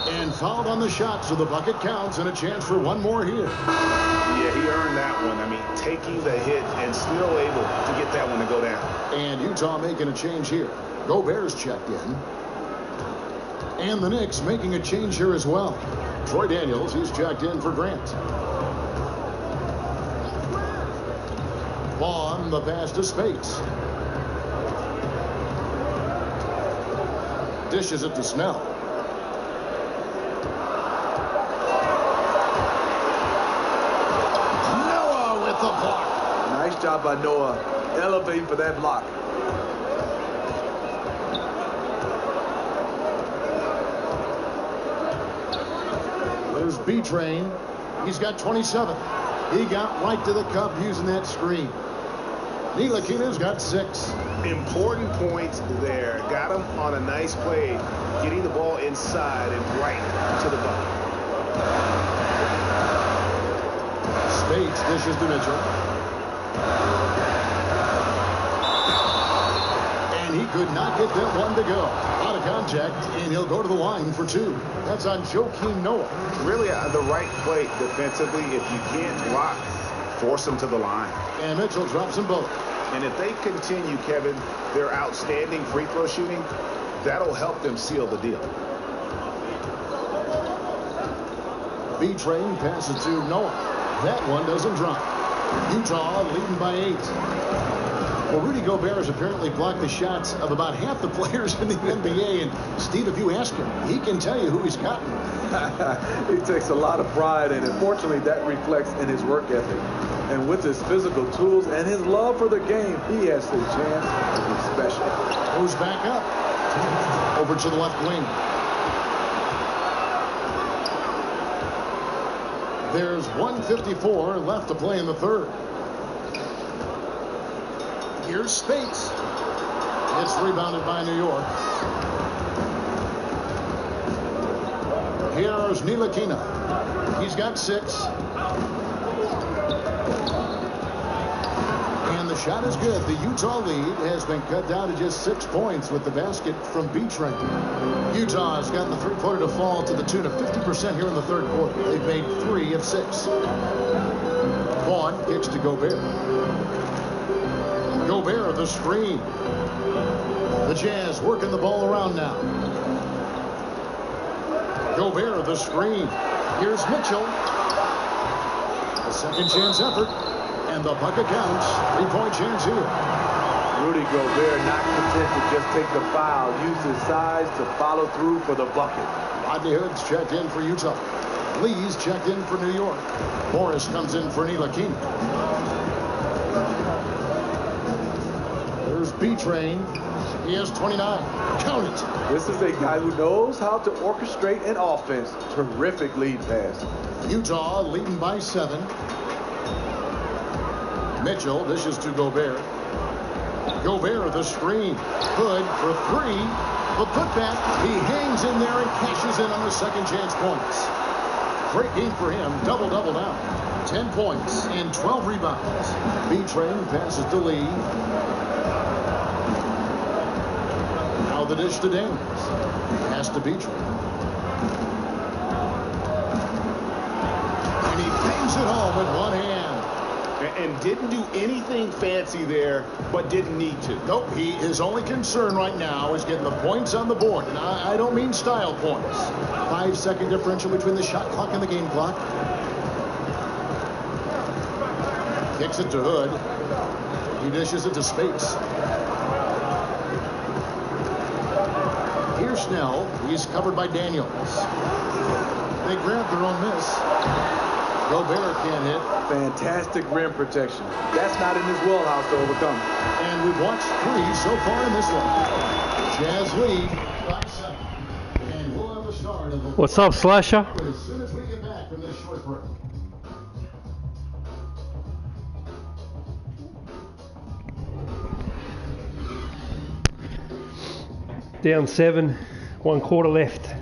Speaker 1: And fouled on the shot, so the bucket counts and a chance for one more here.
Speaker 6: Yeah, he earned that one. I mean, taking the hit and still able to get that one to go down.
Speaker 1: And Utah making a change here. Gobert's checked in. And the Knicks making a change here as well. Troy Daniels, he's checked in for Grant. Vaughn, the pass to Spates. Dishes it to Snell. Noah with the block.
Speaker 3: Nice job by Noah, elevating for that block.
Speaker 1: There's B-Train. He's got 27. He got right to the cup using that screen. Ntilikina's got 6.
Speaker 6: Important points there. Got him on a nice play, getting the ball inside and right to the bucket.
Speaker 1: Spates dishes to Mitchell. And he could not get that one to go. Out of contact, and he'll go to the line for 2. That's on Joakim Noah.
Speaker 6: Really the right play defensively. If you can't block, force them to the line.
Speaker 1: And Mitchell drops them both.
Speaker 6: And if they continue, Kevin, their outstanding free throw shooting, that'll help them seal the deal.
Speaker 1: B-Train passes to Noah. That one doesn't drop. Utah leading by 8. Well, Rudy Gobert has apparently blocked the shots of about half the players in the NBA. And, Steve, if you ask him, he can tell you who he's gotten.
Speaker 3: He takes a lot of pride, and unfortunately that reflects in his work ethic. And with his physical tools and his love for the game, he has a chance to be special.
Speaker 1: Moves back up. Over to the left wing. There's 1:54 left to play in the third. Here's Spates. It's rebounded by New York. Here's Ntilikina. He's got 6. And the shot is good. The Utah lead has been cut down to just 6 points with the basket from B-Train. Utah has gotten the three-pointer to fall to the tune of 50% here in the third quarter. They've made 3 of 6. Vaughn kicks to Gobert. Gobert, the screen. The Jazz working the ball around now. Gobert, the screen. Here's Mitchell. A second chance effort. And the bucket counts. 3-point chance here.
Speaker 3: Rudy Gobert not content to just take the foul, use his size to follow through for the bucket.
Speaker 1: Rodney Hood's checked in for Utah. Lee's checked in for New York. Morris comes in for Ntilikina. There's B-Train. He has 29. Count it.
Speaker 3: This is a guy who knows how to orchestrate an offense. Terrific lead pass.
Speaker 1: Utah leading by 7. Mitchell dishes to Gobert. Gobert, the screen. Hood for 3. The putback. He hangs in there and cashes in on the second chance points. Great game for him. Double-double now. 10 points and 12 rebounds. B-Train passes to Lee. Now the dish to Daniels. Pass to B-Train. And he bangs it home with one hand.
Speaker 6: And didn't do anything fancy there, but didn't need to.
Speaker 1: Nope, his only concern right now is getting the points on the board. And I don't mean style points. 5-second differential between the shot clock and the game clock. Kicks it to Hood. He dishes it to Spates. Here's Snell. He's covered by Daniels. They grab their own miss. Gobert can't hit.
Speaker 3: Fantastic rim protection. That's not in his wheelhouse to overcome.
Speaker 1: And we've watched 3 so far in this one. Jazz lead by 7. And we'll have a start of the
Speaker 4: What's up, Slasher?
Speaker 1: as soon as we get back from this short break.
Speaker 4: Down 7, 1 quarter left.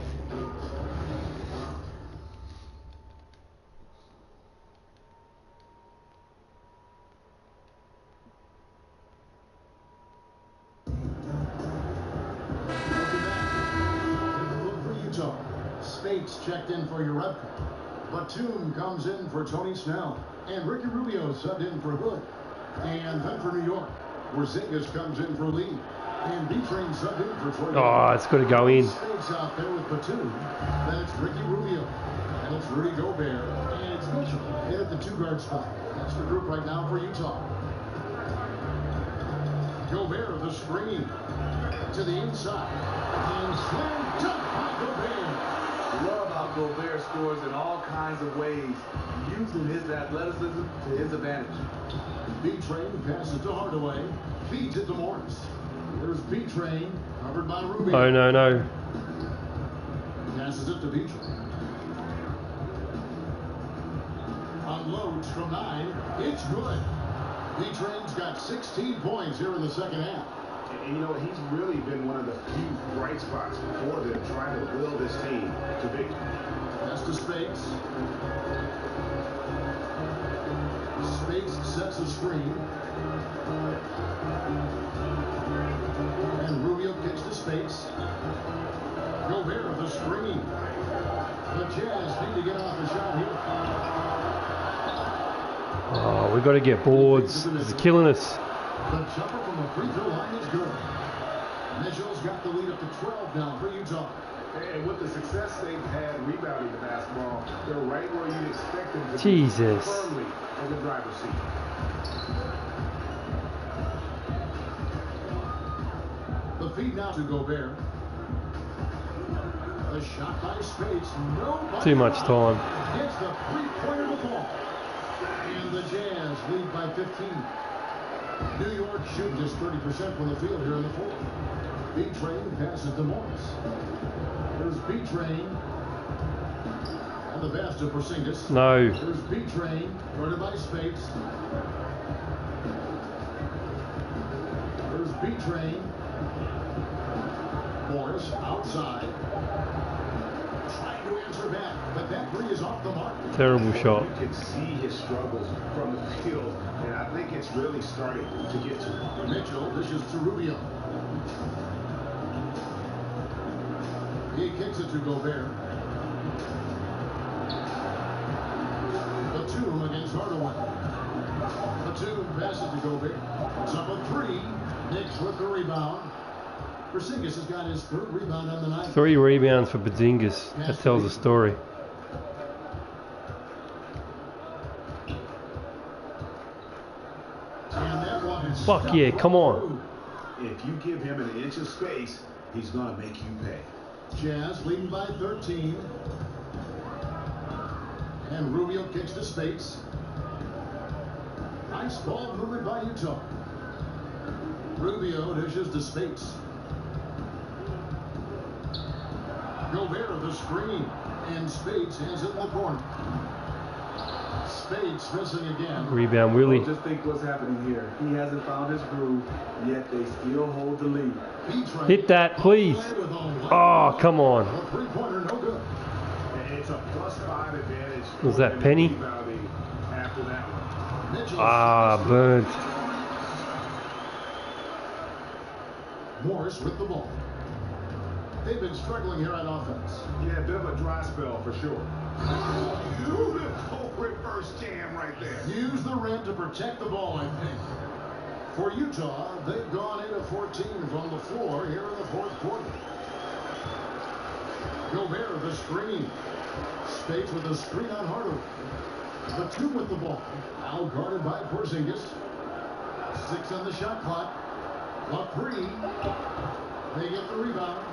Speaker 1: Spates checked in for Urebka. Batum comes in for Tony Snell. And Ricky Rubio subbed in for Hood. And then for New York, Porzingis comes in for Lee. And B-Train subbed in for Troy.
Speaker 4: Oh, it's got to go in.
Speaker 1: Spates out there with Batum. Then it's Ricky Rubio. And it's Rudy Gobert. And it's Mitchell in at the 2-guard spot. That's the group right now for Utah. Gobert, the screen to the inside. And slam dunk by Gobert.
Speaker 3: Love how Gobert scores in all kinds of ways, using his athleticism to his advantage.
Speaker 1: B-Train passes to Hardaway. Feeds it to Morris. There's B-Train, covered by Rubio.
Speaker 4: Oh, no.
Speaker 1: Passes it to B-Train. Unloads from 9. It's good. B-Train's got 16 points here in the second half.
Speaker 6: And you know, he's really been one of the few bright spots for them trying to will this team to victory.
Speaker 1: Pass to Spates. Spates sets a screen. And Rubio kicks to Spates. Gobert with the screen. The Jazz need to get off the shot here.
Speaker 4: Oh, we got to get boards. It's killing us.
Speaker 1: The jumper from the free throw line is good. Mitchell's got the lead up to 12 now for Utah.
Speaker 2: And with the success they've had rebounding the basketball, they're right where you'd expect them to
Speaker 4: Jesus.
Speaker 2: be, firmly in the driver's seat.
Speaker 1: The feed now to Gobert. A shot by Spates. No.
Speaker 4: Too much time.
Speaker 1: Gets the three-pointer to fall. And the Jazz lead by 15. New York shooting just 30% from the field here in the fourth. B-Train passes to Morris. There's B-Train. And the pass to Porzingis.
Speaker 4: No.
Speaker 1: There's B-Train. Guarded by Spates. There's B-Train. Morris outside. Trying to answer back, but that three is off the mark.
Speaker 4: Terrible shot.
Speaker 2: You can see his struggles from the field, and I think it's really starting to get to him.
Speaker 1: Mitchell dishes to Rubio. He kicks it to Gobert. Batum against Hardaway. Batum passes to Gobert. It's up a three. Knicks with the rebound. Porzingis has got his third rebound on the night.
Speaker 4: 3 rebounds for Porzingis. That tells a story.
Speaker 1: And that one is
Speaker 4: Fuck yeah, come on.
Speaker 6: If you give him an inch of space, he's going to make you pay.
Speaker 1: Jazz leading by 13. And Rubio kicks to Spates. Nice ball movement by Utah. Rubio dishes to Spates. Gobert of the screen. And Spates hands it in the corner. Spates missing again.
Speaker 4: Rebound, Willie.
Speaker 3: Just think what's happening here. He hasn't found his groove, yet they still hold the lead.
Speaker 4: Hit that, please. Oh, come on.
Speaker 1: A three-pointer, no good.
Speaker 2: It's a +5 advantage.
Speaker 4: Was that Penny?
Speaker 2: After that one.
Speaker 1: Mitchell
Speaker 4: Ah, burnt.
Speaker 1: Morris with the ball. They've been struggling here on offense.
Speaker 2: Yeah, a bit of a dry spell for sure.
Speaker 6: Beautiful reverse jam right there.
Speaker 1: Use the rim to protect the ball, I think. For Utah, they've gone 8 of 14 from the floor here in the fourth quarter. Gobert with the screen. Spates with the screen on Hardaway. Batum with the ball. Now guarded by Porzingis. 6 on the shot clock. Laprie. They get the rebound.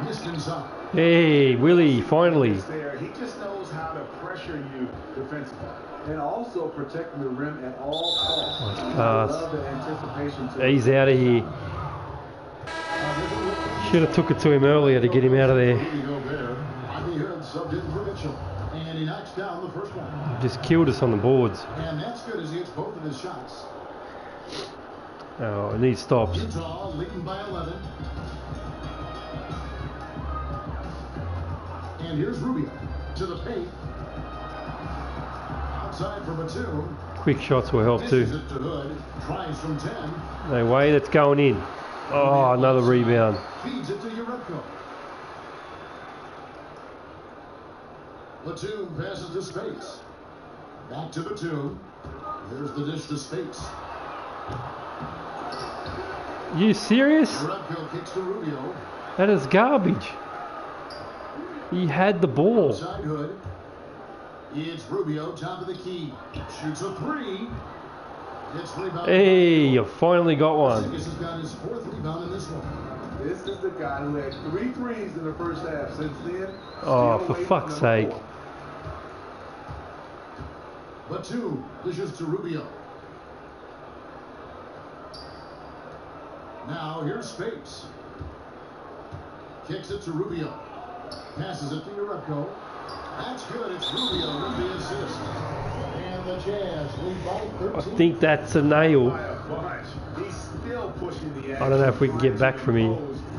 Speaker 1: Missed inside.
Speaker 4: Hey, Willie, finally.
Speaker 2: He just knows how to pressure you defensively.
Speaker 3: And also protecting the rim at all costs.
Speaker 4: Nice
Speaker 3: I
Speaker 4: pass.
Speaker 3: love the anticipation to
Speaker 4: He's out of here. Should have took it to him earlier to get him out of there.
Speaker 1: Gobert on the earth, subbed in for Mitchell. And he knocks down the first one.
Speaker 4: Just killed us on the boards.
Speaker 1: And that's good as he hits both of his shots.
Speaker 4: Oh, it needs stops.
Speaker 1: Utah leading by 11. And here's Rubio to the paint. Outside for Batum.
Speaker 4: Quick shots will help
Speaker 1: Dishes
Speaker 4: too.
Speaker 1: it to Hood. Tries from 10.
Speaker 4: No way, that's going in. Oh, another rebound.
Speaker 1: Feeds it to Urepko. Batum passes to Spates. Back to Batum. Here's the dish to Spates.
Speaker 4: You serious?
Speaker 1: Urepko kicks to Rubio.
Speaker 4: That is garbage. He had the ball.
Speaker 1: Outside Hood. It's Rubio, top of the key. Shoots a three. Gets rebound.
Speaker 4: Hey, you finally got one.
Speaker 1: Porzingis has got his fourth rebound in this one.
Speaker 3: This is the guy who had 3 threes in the first half. Since then,
Speaker 4: Oh,
Speaker 3: still
Speaker 4: for
Speaker 3: away
Speaker 4: fuck's
Speaker 3: from
Speaker 4: sake.
Speaker 3: number 4.
Speaker 1: Batum dishes to Rubio. Now here's Spates. Kicks it to Rubio. Passes it to Urepko. That's good. It's Rubio with the assist. And the Jazz lead by 13.
Speaker 4: I think that's a nail.
Speaker 2: By a bunch. He's still pushing the
Speaker 4: I don't know if we can get back from here.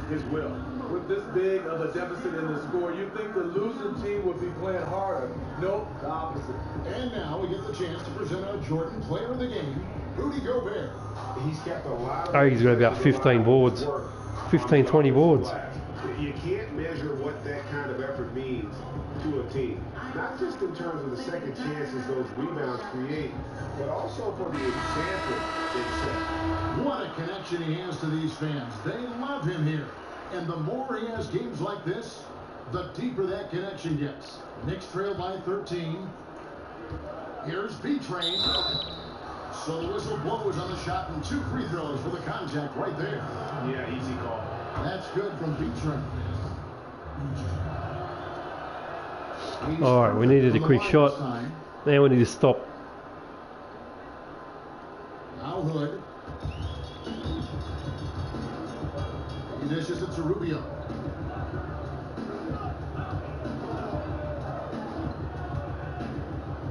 Speaker 2: His will.
Speaker 3: With this big of a deficit in the score, you think the losing team would be playing harder. Nope, the opposite.
Speaker 1: And now we get the chance to present our Jordan player of the game, Rudy Gobert.
Speaker 2: He's kept a lot of...
Speaker 4: I think he's got about 15 boards. 15, 20 boards.
Speaker 2: You can't measure what that kind of effort means to a team. Not just in terms of the second chances those rebounds create, but also for the example they set.
Speaker 1: What a connection he has to these fans. They love him here. And the more he has games like this, the deeper that connection gets. Knicks trail by 13. Here's B-Train. So the whistle blows on the shot and 2 free throws for the contact right there.
Speaker 2: Yeah, easy call.
Speaker 1: That's good from B-Train.
Speaker 4: Alright, we needed a quick shot. Now we need to stop.
Speaker 1: Now Hood. He dishes it to Rubio.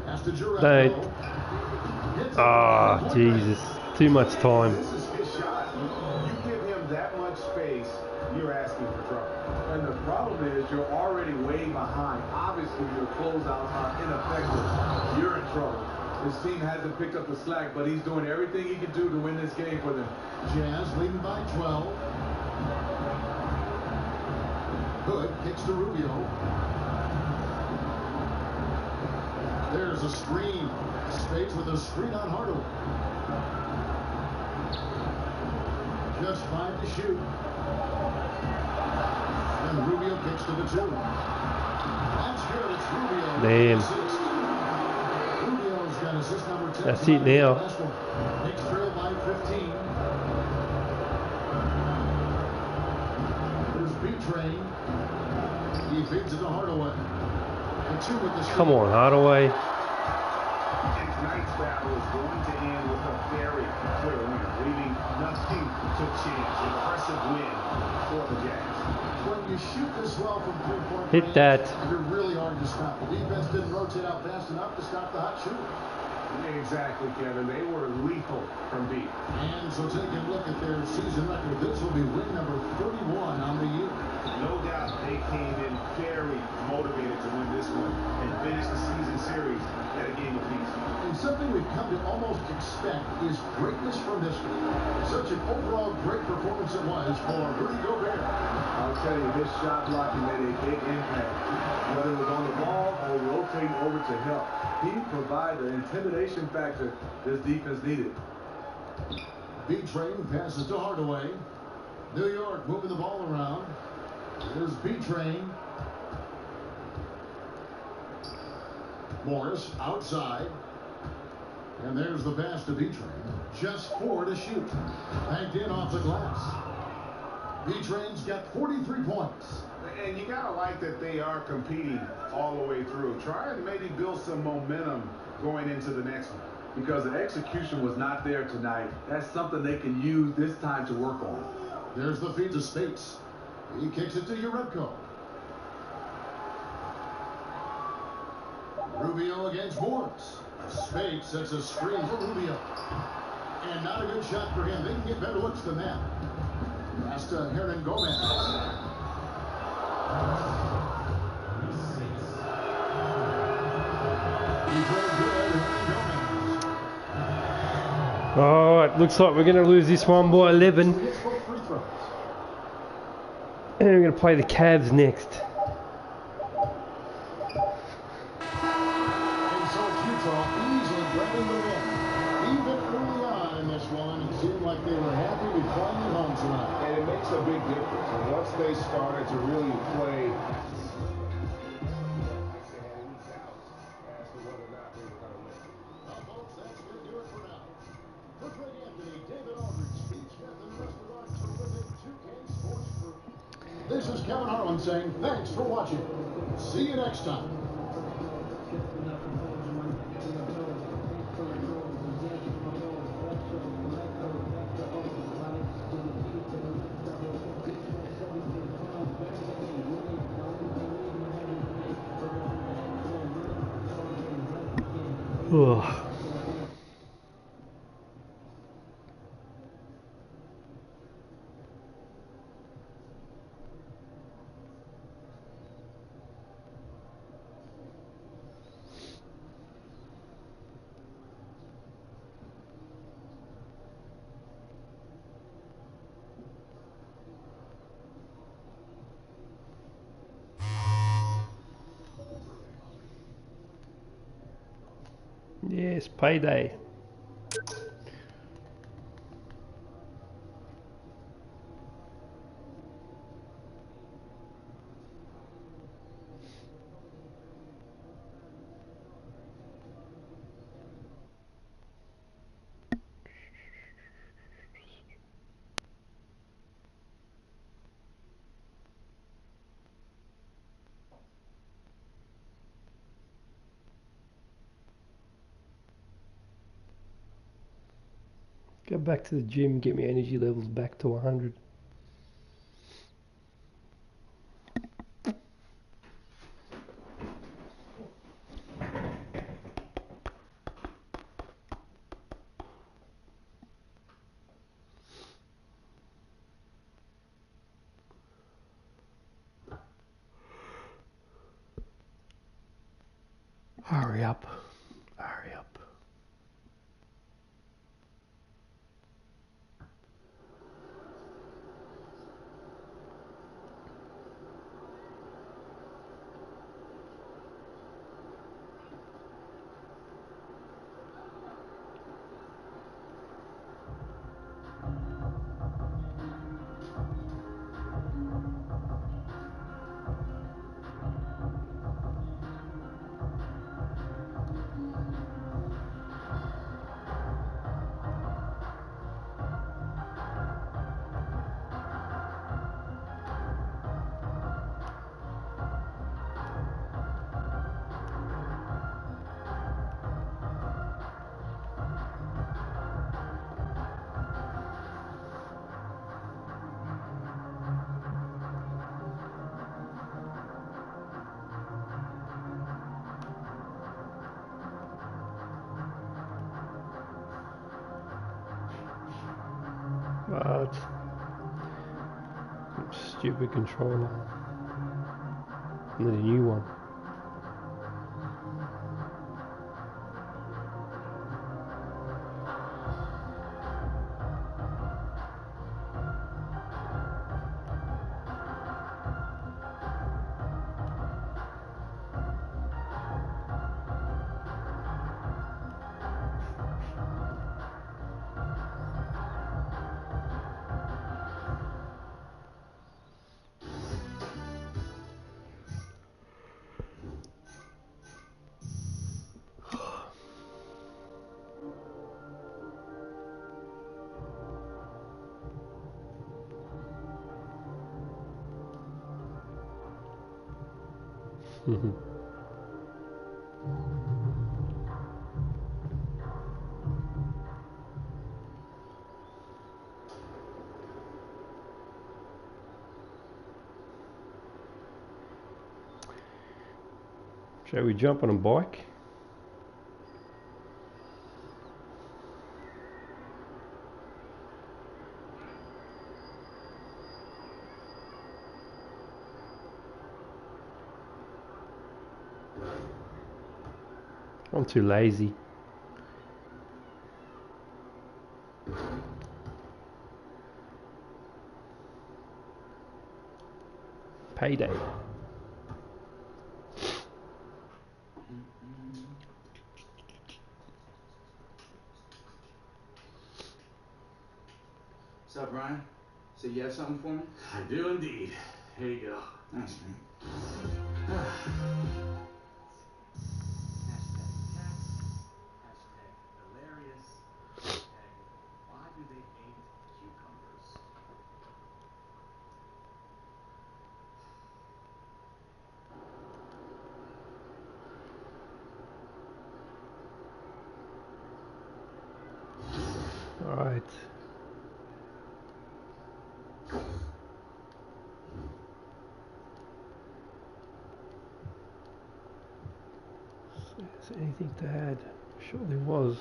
Speaker 1: Has to
Speaker 4: Don't. Ah, Jesus. Too much time.
Speaker 2: This is his shot. You give him that much space, you're asking for trouble.
Speaker 3: And the problem is you're already way behind. Obviously, your closeouts are ineffective. You're in trouble. His team hasn't picked up the slack, but he's doing everything he can do to win this game for them.
Speaker 1: Jazz leading by 12. Hood kicks to Rubio. There's a screen. Spades with a screen on Hardaway. Just 5 to shoot. And Rubio kicks to the 2. That's good. It's Rubio.
Speaker 4: Damn.
Speaker 1: Rubio's got assist number 10.
Speaker 4: That's it now.
Speaker 1: Knicks trail by 15. There's B-Train. He feeds it to Hardaway. The 2 with the screen.
Speaker 4: Come on, Hardaway.
Speaker 6: And tonight's battle is going to end with a very clear winner, leaving nothing to chance. Impressive win for the Jazz.
Speaker 1: When you shoot this well from 3-point
Speaker 4: Hit
Speaker 1: range,
Speaker 4: that.
Speaker 1: you're really hard to stop. The defense didn't rotate out fast enough to stop the hot shooter.
Speaker 2: Exactly, Kevin. They were lethal from deep.
Speaker 1: And so taking a look at their season record, this will be win number 31 on the year.
Speaker 6: No doubt they came in very motivated to win this one and finish the season series at a game apiece.
Speaker 1: And something we've come to almost expect is greatness from this one. Such an overall great performance it was for Rudy Gobert.
Speaker 3: I'll tell you, his shot blocking made a big impact. Whether it was on the ball or rotating over to help, he provided the intimidation factor this defense needed.
Speaker 1: B-Train passes to Hardaway. New York moving the ball around. Here's B-Train. Morris outside. And there's the pass to B-Train. Just 4 to shoot. Banked in off the glass. B-Train's got 43 points.
Speaker 6: And you gotta like that they are competing all the way through. Try and maybe build some momentum going into the next one.
Speaker 3: Because the execution was not there tonight. That's something they can use this time to work on.
Speaker 1: There's the feed to Spates. He kicks it to Urebko. Rubio against Morris. Spates sets a screen for Rubio. And not a good shot for him. They can get better looks than that. Pass to Hernan Gomez.
Speaker 4: Alright, looks like we're going to lose this one by 11. And we're going to play the CAVS next.
Speaker 1: And so Utah easily grabbing the win. Even early on in this one, it seemed like they were happy with playing at home tonight.
Speaker 2: And it makes a big difference. And once they started to really play...
Speaker 1: This is Kevin Harlan saying thanks for watching. See you next time.
Speaker 4: Ugh. Yes, payday. Go back to the gym, get my energy levels back to 100. Hurry up. Hurry up. What? Stupid controller. I need a new one. Shall we jump on a bike? I'm too lazy. Payday.
Speaker 3: What's up, Ryan? So you have something for me?
Speaker 8: I do indeed. Here you go.
Speaker 3: Thanks, man.
Speaker 8: Hashtag cats. Hashtag hilarious. Hashtag why do they hate cucumbers?
Speaker 4: All right. Is there anything to add? Sure there was.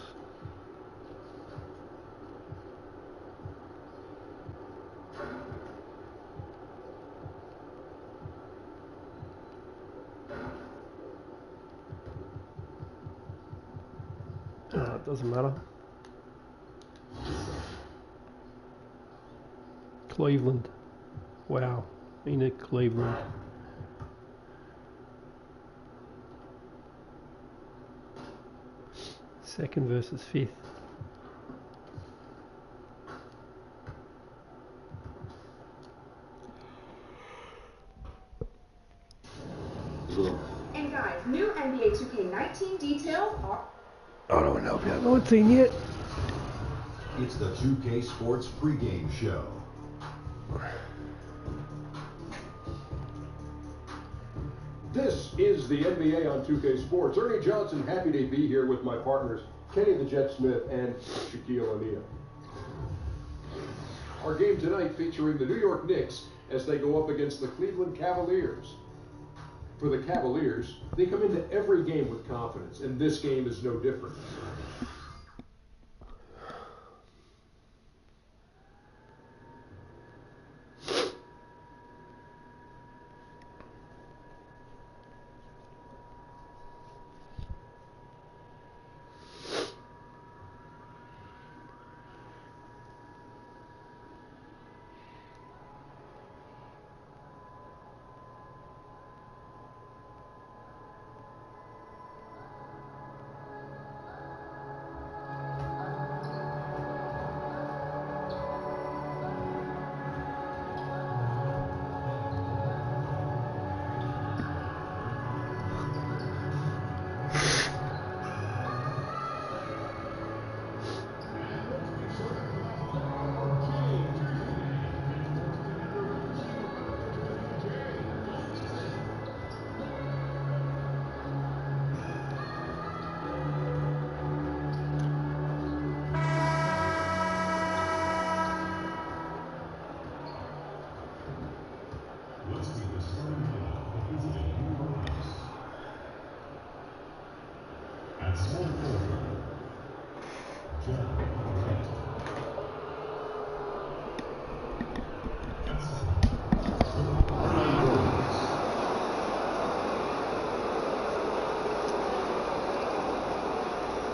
Speaker 4: Oh, it doesn't matter. Cleveland. Wow. In Cleveland. Second versus fifth.
Speaker 9: And guys, new NBA 2K18 details are...
Speaker 4: I don't know about 19 yet.
Speaker 1: It's the 2K Sports pregame show.
Speaker 10: This is the NBA on 2K Sports. Ernie Johnson, happy to be here with my partners, Kenny the Jet Smith and Shaquille O'Neal. Our game tonight featuring the New York Knicks as they go up against the Cleveland Cavaliers. For the Cavaliers, they come into every game with confidence, and this game is no different.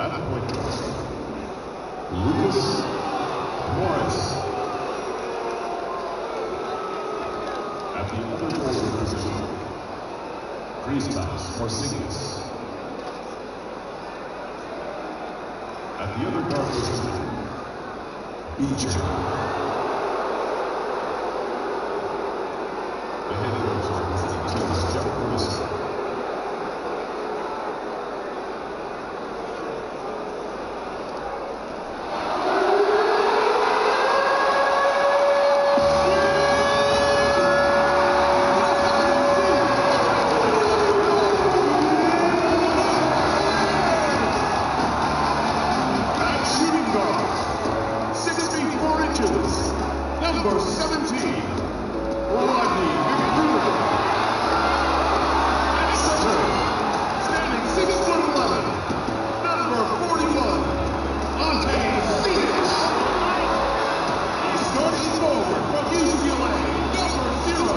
Speaker 1: At the point guard, Lucas Morris. At the other forward position, Kristaps Porzingis. At the other guard position, BJ. The head coach of the visiting team is Jeff Wilson. Number 17, Rodney McGruder. At center, standing 6'11", number 41, Ante Phoenix. He starts forward from UCLA, number 0,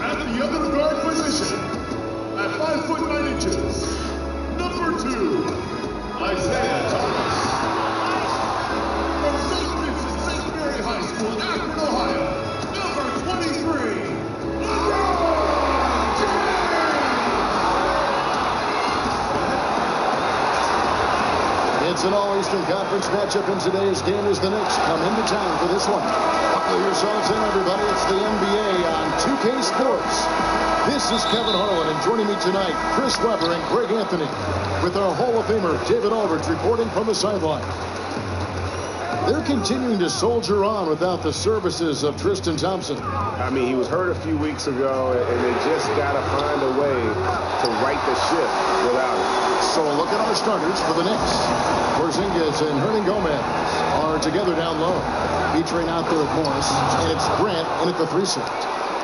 Speaker 1: at the other guard position, at 5'9", number 2, Isaiah Thomas. From St. Vincent St. Mary High School, Akron, Ohio, number 23, LeBron James. It's an All-Eastern Conference matchup in today's game as the Knicks come into town for this one. Buckle yourselves in, everybody. It's the NBA on 2K Sports. This is Kevin Harlan, and joining me tonight, Chris Webber and Greg Anthony, with our Hall of Famer, David Aldridge, reporting from the sideline. They're continuing to soldier on without the services of Tristan Thompson.
Speaker 2: I mean, he was hurt a few weeks ago, and they just got to find a way to right the ship without him.
Speaker 1: So look at our starters for the Knicks. Porzingis and Hernan Gomez are together down low. Featuring out there with Morris, and it's Grant in at the 3 slot.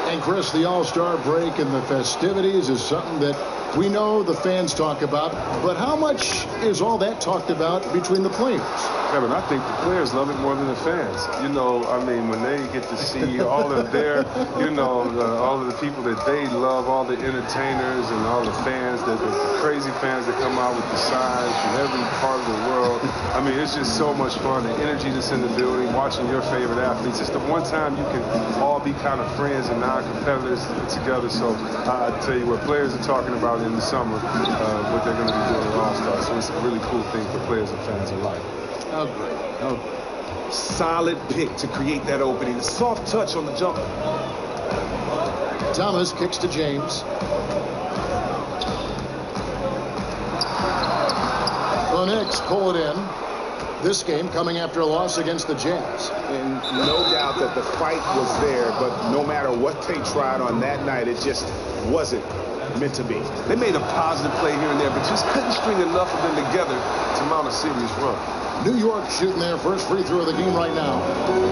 Speaker 1: And Chris, the All-Star break and the festivities is something that we know the fans talk about, but how much is all that talked about between the players?
Speaker 2: Kevin, I think the players love it more than the fans. You know, I mean, when they get to see all of their, you know, all of the people that they love, all the entertainers and all the fans, the crazy fans that come out with the signs from every part of the world. I mean, it's just so much fun. The energy that's in the building, watching your favorite athletes. It's the one time you can all be kind of friends and non-competitors together. So I tell you what, players are talking about in the summer, what they're going to be doing at All-Star. So it's a really cool thing for players and fans alike.
Speaker 1: Oh, great. Oh, great.
Speaker 11: Solid pick to create that opening. Soft touch on the jumper.
Speaker 1: Thomas kicks to James. The Knicks pull it in. This game coming after a loss against the Jazz.
Speaker 6: And no doubt that the fight was there, but no matter what they tried on that night, it just wasn't meant to be.
Speaker 11: They made a positive play here and there, but just couldn't string enough of them together to mount a serious run.
Speaker 1: New York shooting their first free throw of the game right now.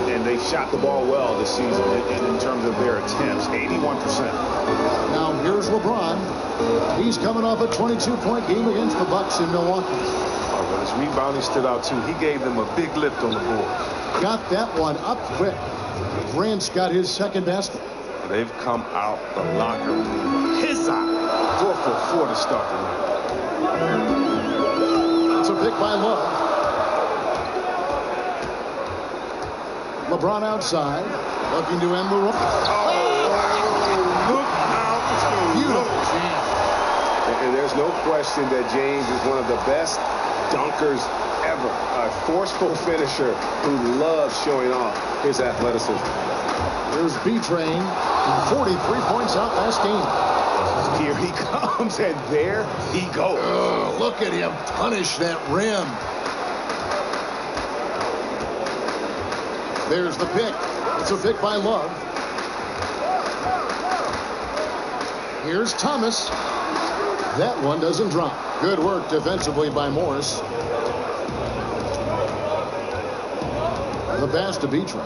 Speaker 6: And they've shot the ball well this season in terms of their attempts, 81%.
Speaker 1: Now here's LeBron. He's coming off a 22-point game against the Bucks in Milwaukee.
Speaker 2: Oh, well, his rebounding stood out too. He gave them a big lift on the board.
Speaker 1: Got that one up quick. Grant's got his second basket.
Speaker 2: They've come out the locker room. His eye. 4 for 4 to start the night.
Speaker 1: It's a pick by Love. LeBron outside, looking to end the run.
Speaker 11: Oh, look out.
Speaker 1: Beautiful jam.
Speaker 6: And there's no question that James is one of the best dunkers ever. A forceful finisher who loves showing off his athleticism.
Speaker 1: Here's B-Train, 43 points out last game.
Speaker 6: Here he comes, and there he goes.
Speaker 1: Oh, look at him punish that rim. There's the pick. It's a pick by Love. Here's Thomas. That one doesn't drop. Good work defensively by Morris. The pass to B-Train.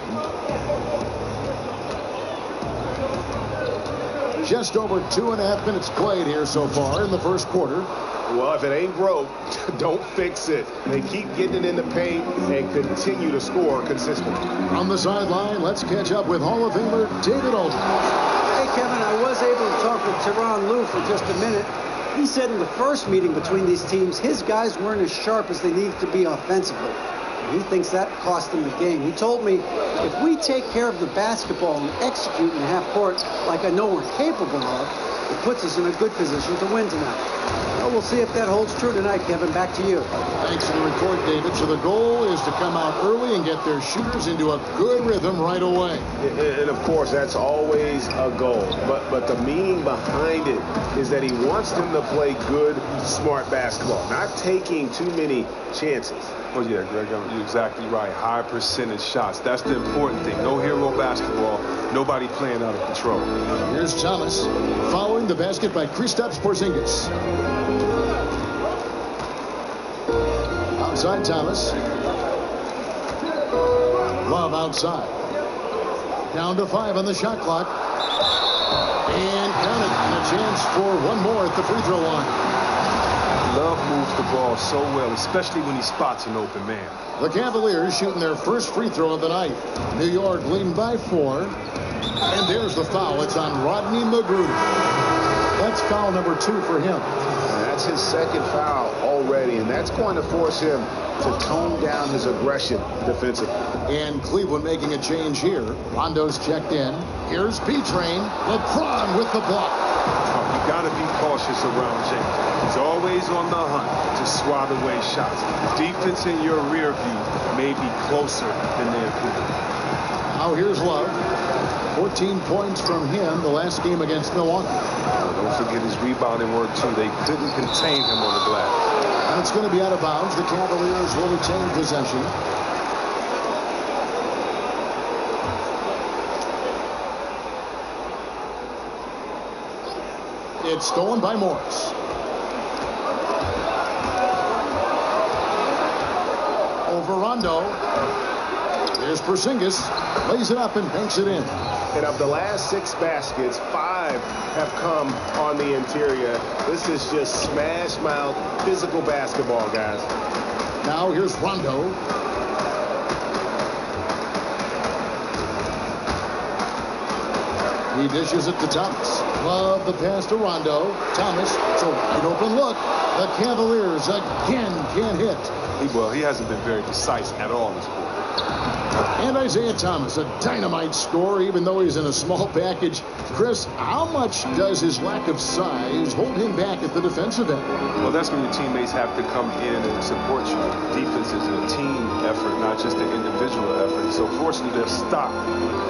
Speaker 1: Just over 2.5 minutes played here so far in the first quarter.
Speaker 6: Well, if it ain't broke, don't fix it. They keep getting it in the paint and continue to score consistently.
Speaker 1: On the sideline, let's catch up with Hall of Famer David Aldridge.
Speaker 5: Hey, Kevin, I was able to talk with Tyronn Lue for just a minute. He said in the first meeting between these teams, his guys weren't as sharp as they needed to be offensively. He thinks that cost them the game. He told me, if we take care of the basketball and execute in half court like I know we're capable of, it puts us in a good position to win tonight. Well, we'll see if that holds true tonight, Kevin. Back to you.
Speaker 1: Thanks for the report, David. So the goal is to come out early and get their shooters into a good rhythm right away.
Speaker 6: And of course, that's always a goal. But the meaning behind it is that he wants them to play good, smart basketball, not taking too many chances.
Speaker 2: Oh, yeah, Greg, you're exactly right. High percentage shots. That's the important thing. No hero basketball. Nobody playing out of control.
Speaker 1: Here's Thomas following the basket by Kristaps Porzingis. Outside Thomas. Love outside. Down to 5 on the shot clock. And count it. And a chance for one more at the free throw line.
Speaker 2: Love moves the ball so well, especially when he spots an open man.
Speaker 1: The Cavaliers shooting their first free throw of the night. New York leading by 4. And there's the foul. It's on Rodney McGruder. That's foul number 2 for him.
Speaker 6: And that's his second foul already, and that's going to force him to tone down his aggression defensively.
Speaker 1: And Cleveland making a change here. Rondo's checked in. Here's B-Train. LeBron with the block.
Speaker 2: You got to be cautious around James. He's always on the hunt to swat away shots. Defense in your rear view may be closer than they appear.
Speaker 1: Now here's Love. 14 points from him the last game against Milwaukee.
Speaker 2: Don't forget his rebounding work, too. They couldn't contain him on the glass.
Speaker 1: And it's going to be out of bounds. The Cavaliers will retain possession. It's stolen by Morris. Over Rondo. Here's Porzingis. Lays it up and banks it in.
Speaker 2: And of the last 6 baskets, 5 have come on the interior. This is just smash mouth, physical basketball, guys.
Speaker 1: Now here's Rondo. He dishes it to Thomas. Love the pass to Rondo. Thomas, it's a wide open look. The Cavaliers again can't hit.
Speaker 11: Well, he hasn't been very precise at all this quarter.
Speaker 1: And Isaiah Thomas, a dynamite scorer, even though he's in a small package. Chris, how much does his lack of size hold him back at the defensive end?
Speaker 11: Well, that's when your teammates have to come in and support you. Defense is a team effort, not just an individual effort. So fortunately, they've stopped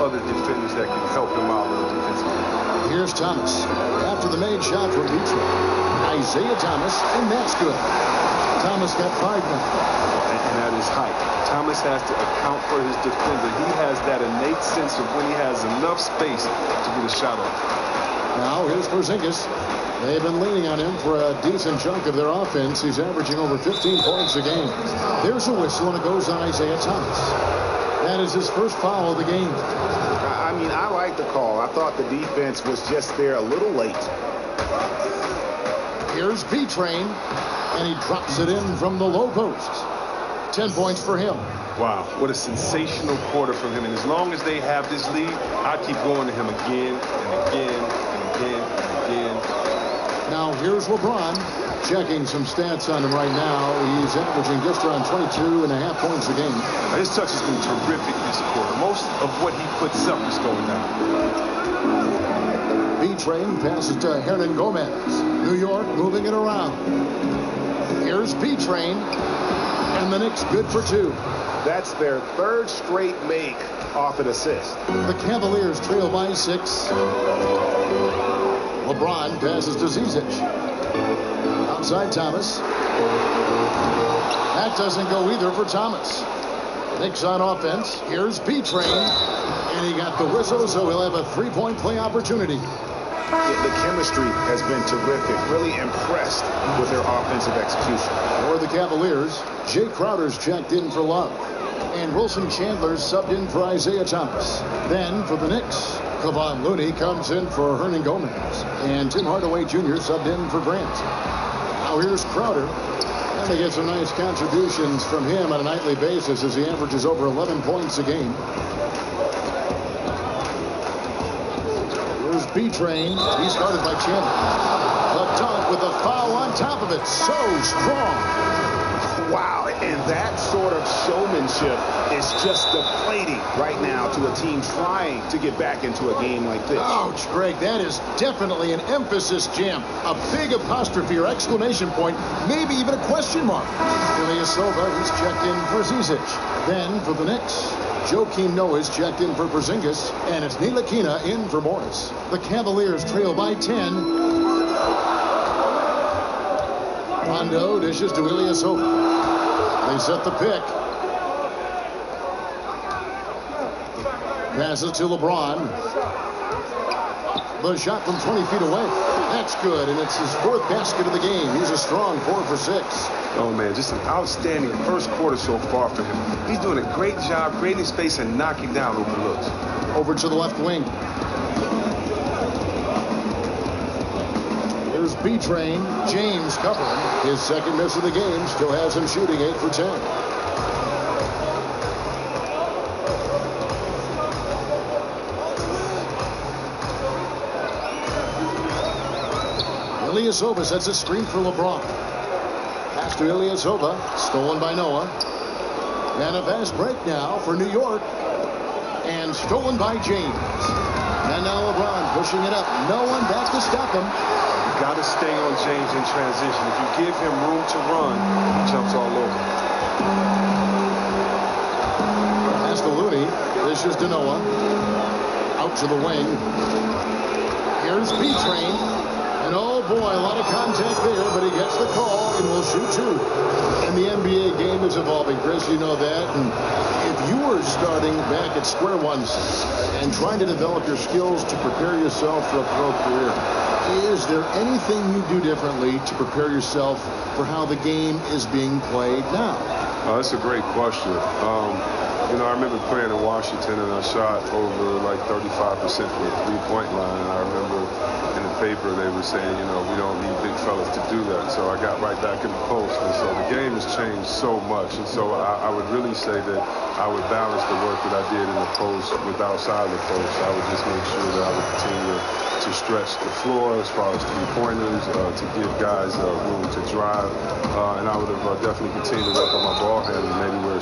Speaker 11: other defenders that can help him out on the defensive end.
Speaker 1: Here's Thomas. After the made shot from Detroit. Isaiah Thomas, and that's good. Thomas got 5 now.
Speaker 11: And that is height. Thomas has to account for his defender. He has that innate sense of when he has enough space to get a shot off.
Speaker 1: Now here's Porzingis. They've been leaning on him for a decent chunk of their offense. He's averaging over 15 points a game. There's a whistle, and it goes on Isaiah Thomas. That is his first foul of the game.
Speaker 6: I mean, I like the call. I thought the defense was just there a little late.
Speaker 1: Here's B-Train, and he drops it in from the low post. 10 points for him.
Speaker 11: Wow, what a sensational quarter from him. And as long as they have this lead, I keep going to him again and again and again and again.
Speaker 1: Now here's LeBron checking some stats on him right now. He's averaging just around 22.5 points a game.
Speaker 11: His touch has been terrific this quarter. Most of what he puts up is going down.
Speaker 1: B-Train passes to Hernan Gomez. New York moving it around. Here's B-Train. And the Knicks good for 2.
Speaker 6: That's their 3rd straight make off an assist.
Speaker 1: The Cavaliers trail by 6. LeBron passes to Zizic. Outside Thomas. That doesn't go either for Thomas. Knicks on offense. Here's B-Train. And he got the whistle, so he'll have a 3-point play opportunity.
Speaker 6: The chemistry has been terrific. Really impressed with their offensive execution.
Speaker 1: For the Cavaliers, Jay Crowder's checked in for Love. And Wilson Chandler's subbed in for Isaiah Thomas. Then for the Knicks, Kevon Looney comes in for Hernan Gomez. And Tim Hardaway Jr. subbed in for Grant. Now here's Crowder. And they get some nice contributions from him on a nightly basis as he averages over 11 points a game. Here's B-Train. He started by Chandler. The dunk with a foul on top of it. So strong.
Speaker 6: Wow, and that sort of showmanship is just deflating right now to a team trying to get back into a game like this.
Speaker 1: Ouch, Greg, that is definitely an emphasis jam. A big apostrophe or exclamation point, maybe even a question mark. Ilyasova, he's checked in for Zizic. Then for the Knicks, Joakim Noah's checked in for Porzingis, and it's Ntilikina in for Morris. The Cavaliers trail by 10. Rondo dishes to Ilyasova. They set the pick. Passes to LeBron. The shot from 20 feet away. That's good, and it's his 4th basket of the game. He's a strong 4 for 6.
Speaker 11: Oh, man, just an outstanding first quarter so far for him. He's doing a great job creating space and knocking down open looks.
Speaker 1: Over to the left wing. Here's B-Train. James covering. His 2nd miss of the game. Still has him shooting 8 for 10. Ilyasova sets a screen for LeBron. Pass to Ilyasova. Stolen by Noah. And a fast break now for New York. And stolen by James. And now LeBron pushing it up. No one back to stop him.
Speaker 11: You got to stay on James in transition. If you give him room to run, he jumps all over.
Speaker 1: Pass to Looney. This is to Noah. Out to the wing. Here's B-Train. And oh boy, a lot of contact there, but he gets the call and will shoot 2. And the NBA game is evolving, Chris, you know that. And if you were starting back at square one and trying to develop your skills to prepare yourself for a pro career, is there anything you do differently to prepare yourself for how the game is being played now?
Speaker 11: That's a great question. You know, I remember playing in Washington and I shot over like 35% from the three-point line. And I remember in the paper they were saying, you know, we don't need big fellas to do that. So I got right back in the post. And so the game has changed so much. And so I would really say that I would balance the work that I did in the post with outside the post. I would just make sure that I would continue to stretch the floor as far as three-pointers, to give guys room to drive. And I would have definitely continued to work on my ball handling, maybe where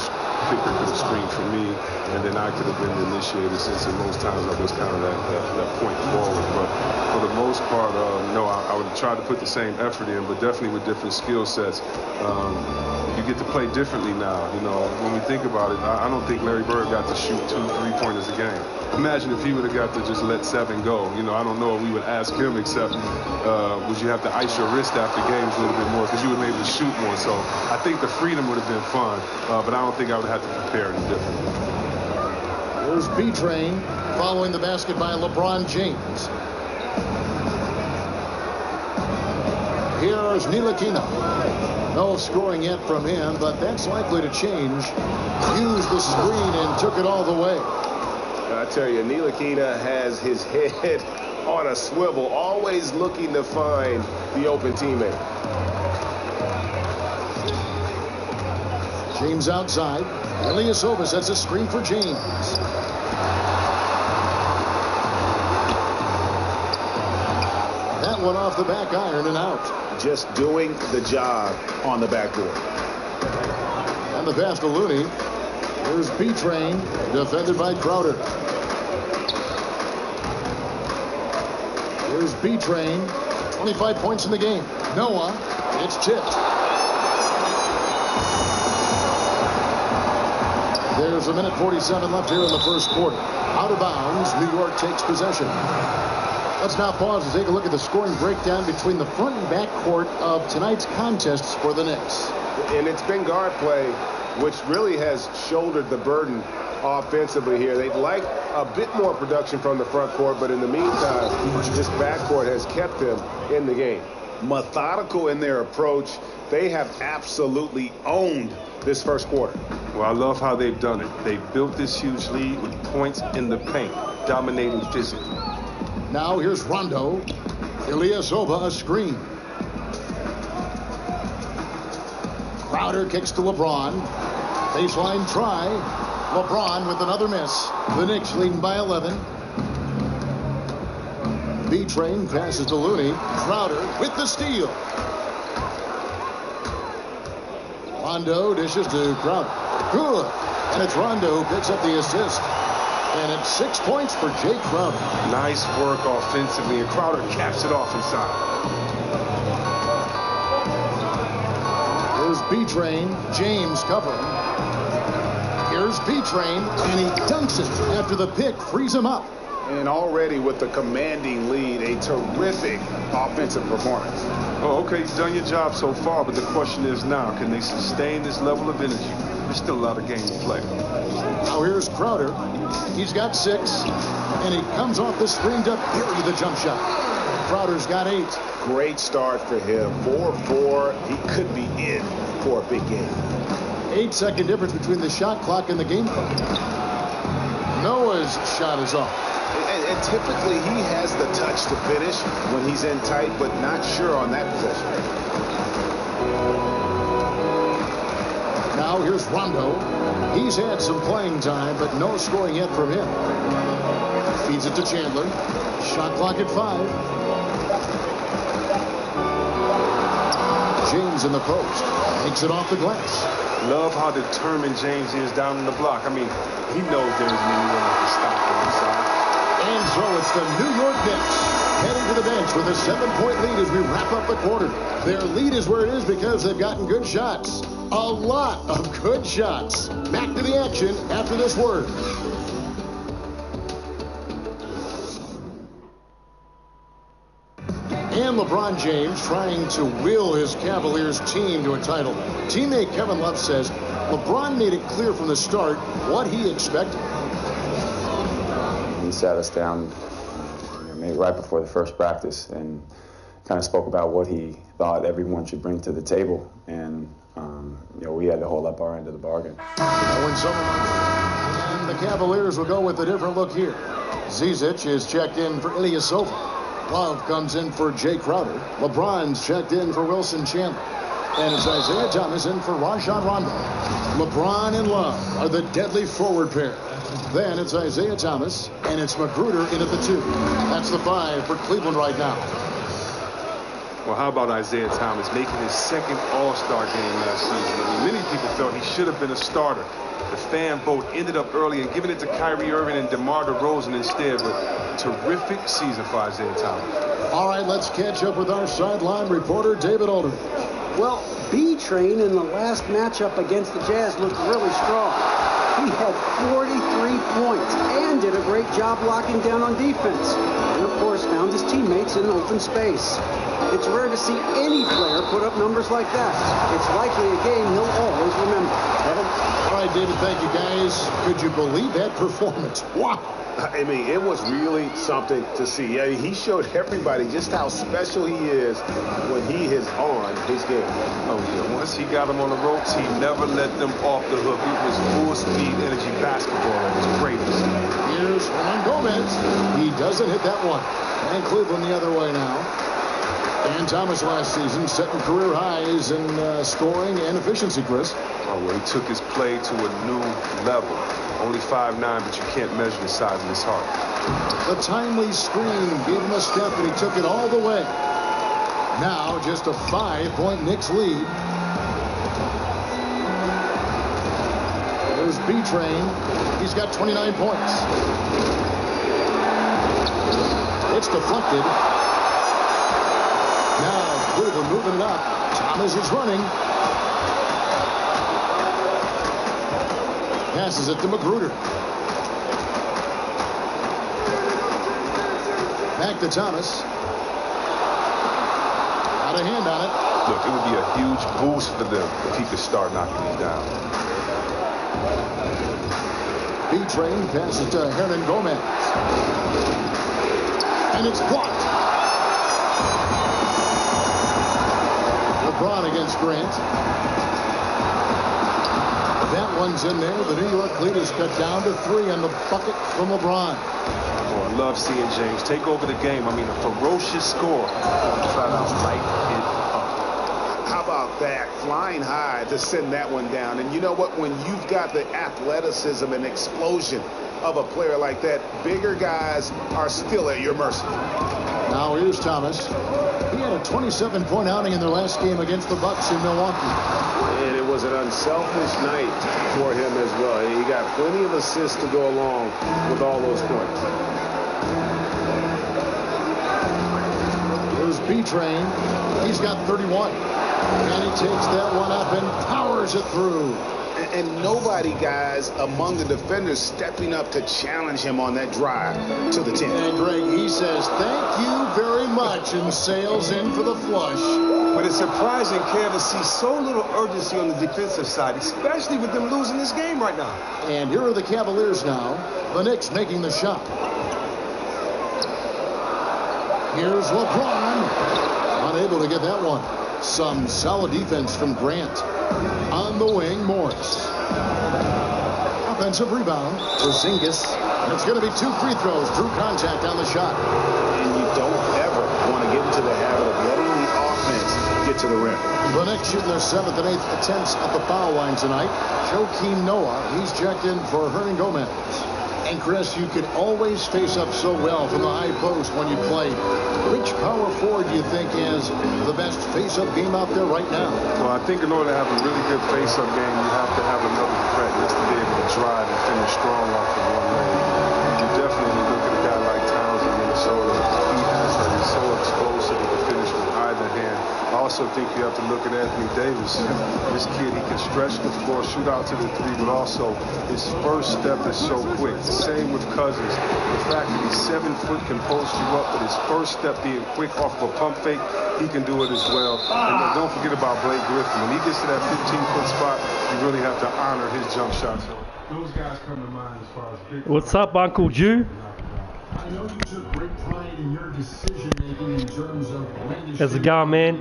Speaker 11: Picker could have screened for me, and then I could have been the initiator, since in most times I was kind of that point forward. But for the most part, no, I would have tried to put the same effort in, but definitely with different skill sets. You get to play differently now. You know, when we think about it, I don't think Larry Bird got to shoot 2 3-pointers a game. Imagine if he would have got to just let 7 go. You know, I don't know if we would ask him, except would you have to ice your wrist after games a little bit more because you would maybe shoot more. So I think the freedom would have been fun, but I don't think I would have had to prepare any differently.
Speaker 1: Here's B-Train following the basket by LeBron James. Here's Ntilikina. No scoring yet from him, but that's likely to change. Used the screen and took it all the way.
Speaker 2: I tell you, Ntilikina has his head on a swivel, always looking to find the open teammate.
Speaker 1: James outside. Ilyasova sets a screen for James. That one off the back iron and out.
Speaker 6: Just doing the job on the backboard.
Speaker 1: And the pass to Looney. Here's B-Train, defended by Crowder. Here's B-Train, 25 points in the game. Noah, it's tipped. There's 1:47 left here in the first quarter. Out of bounds, New York takes possession. Let's now pause and take a look at the scoring breakdown between the front and back court of tonight's contests for the Knicks.
Speaker 2: And it's been guard play, which really has shouldered the burden offensively here. They'd like a bit more production from the front court, but in the meantime, this backcourt has kept them in the game.
Speaker 6: Methodical in their approach. They have absolutely owned this first quarter.
Speaker 11: Well, I love how they've done it. They built this huge lead with points in the paint, dominating physically.
Speaker 1: Now here's Rondo. Ilyasova a screen. Crowder kicks to LeBron. Baseline try. LeBron with another miss. The Knicks leading by 11. B-Train passes to Looney. Crowder with the steal. Rondo dishes to Crowder. Good. And it's Rondo who picks up the assist. And it's 6 points for Jake Crowder.
Speaker 11: Nice work offensively, and Crowder caps it off inside.
Speaker 1: Here's B-Train. James covering. Here's B-Train, and he dunks it after the pick frees him up.
Speaker 6: And already with the commanding lead, a terrific offensive performance.
Speaker 11: Oh, okay, you've done your job so far, but the question is now, can they sustain this level of energy? There's still a lot of game to play.
Speaker 1: Now here's Crowder. He's got 6, and he comes off the screen to bury the jump shot. Crowder's got 8.
Speaker 6: Great start for him. 4-4. He could be in for a big game.
Speaker 1: 8-second difference between the shot clock and the game clock. Noah's shot is off.
Speaker 6: And typically he has the touch to finish when he's in tight, but not sure on that possession.
Speaker 1: Now here's Rondo. He's had some playing time, but no scoring yet from him. Feeds it to Chandler. Shot clock at 5. James in the post. Makes it off the glass.
Speaker 11: Love how determined James is down in the block. I mean, he knows there's anyone that can stop him inside.
Speaker 1: And so it's the New York Knicks heading to the bench with a 7-point lead as we wrap up the quarter. Their lead is where it is because they've gotten good shots. A lot of good shots. Back to the action after this word. And LeBron James trying to will his Cavaliers team to a title. Teammate Kevin Love says LeBron made it clear from the start what he expected.
Speaker 12: He sat us down maybe right before the first practice and kind of spoke about what he thought everyone should bring to the table. And we had to hold up our end of the bargain.
Speaker 1: Now when someone Cavaliers will go with a different look here. Zizic is checked in for Ilyasova. Love comes in for Jay Crowder. LeBron's checked in for Wilson Chandler. And it's Isaiah Thomas in for Rajon Rondo. LeBron and Love are the deadly forward pair. Then it's Isaiah Thomas, and it's Magruder in at the 2. That's the 5 for Cleveland right now.
Speaker 11: Well, how about Isaiah Thomas making his second All-Star game last season? I mean, many people felt he should have been a starter. The fan vote ended up early and giving it to Kyrie Irving and DeMar DeRozan instead, but terrific season for Isaiah Thomas.
Speaker 1: All right, let's catch up with our sideline reporter, David Aldridge.
Speaker 5: Well, B-Train in the last matchup against the Jazz looked really strong. He had 43 points and did a great job locking down on defense. And, of course, found his teammates in open space. It's rare to see any player put up numbers like that. It's likely a game he'll always remember.
Speaker 1: All right, David, thank you, guys. Could you believe that performance? Wow.
Speaker 2: I mean, it was really something to see. Yeah, he showed everybody just how special he is when he is on his game.
Speaker 11: Oh, yeah. Once he got them on the ropes, he never let them off the hook. It was full-speed energy basketball. It was great to see.
Speaker 1: Here's Juan Gomez. He doesn't hit that one. And Cleveland the other way now. And Thomas last season setting career highs in scoring and efficiency, Chris.
Speaker 11: Oh, well, he took his play to a new level. Only 5'9", but you can't measure the size of his heart.
Speaker 1: The timely screen gave him a step, and he took it all the way. Now just a 5-point Knicks lead. There's B-Train. He's got 29 points. It's deflected. Now Cleveland moving it up. Thomas is running. Passes it to Magruder. Back to Thomas. Got a hand on it.
Speaker 11: Look, it would be a huge boost for them if he could start knocking these down.
Speaker 1: B-Train passes to Hernan Gomez. And it's blocked. LeBron against Grant. That one's in there. The New York lead is cut down to 3 on the bucket from LeBron.
Speaker 11: Oh, I love seeing James take over the game. I mean, a ferocious score. Try to light it up.
Speaker 2: How about that? Flying high to send that one down. And you know what? When you've got the athleticism and explosion of a player like that, bigger guys are still at your mercy.
Speaker 1: Now here's Thomas. He had a 27-point outing in their last game against the Bucks in Milwaukee.
Speaker 2: And it was an unselfish night for him as well. He got plenty of assists to go along with all those points.
Speaker 1: Here's B-Train. He's got 31. And he takes that one up and powers it through.
Speaker 2: And nobody, guys, among the defenders stepping up to challenge him on that drive to the 10.
Speaker 1: And Greg, he says, thank you very much, and sails in for the flush.
Speaker 11: But it's surprising KNICKS sees so little urgency on the defensive side, especially with them losing this game right now.
Speaker 1: And here are the Cavaliers now. The Knicks making the shot. Here's LeBron. Unable to get that one. Some solid defense from Grant. On the wing, Morris. Offensive rebound for Zingis. And it's going to be 2 free throws. Drew contact on the shot.
Speaker 2: And you don't ever want to get into the habit of letting the offense get to the rim.
Speaker 1: The Knicks shooting their 7th and 8th attempts at the foul line tonight. Joakim Noah, he's checked in for Hernan Gomez. And Chris, you can always face up so well from the high post when you play. Which power forward do you think is the best face-up game out there right now?
Speaker 11: Well, I think in order to have a really good face-up game, you have to have another threat just to be able to drive and finish strong off of one leg. You definitely look at a guy like Towns in Minnesota. He has that. He's so explosive with the finish with either hand. I also think you have to look at Anthony Davis. This kid, he can stretch the floor, shoot out to the 3, but also his first step is so quick. Same with Cousins. The fact that he's 7 foot can post you up, but his first step being quick off of a pump fake, he can do it as well. And then don't forget about Blake Griffin. When he gets to that 15-foot spot, you really have to honor his jump shots.
Speaker 2: Those guys come to mind as far as big.
Speaker 4: What's up, Uncle Jew?
Speaker 1: I know you took great pride in your decision-making in terms of when to
Speaker 4: How's it going, man?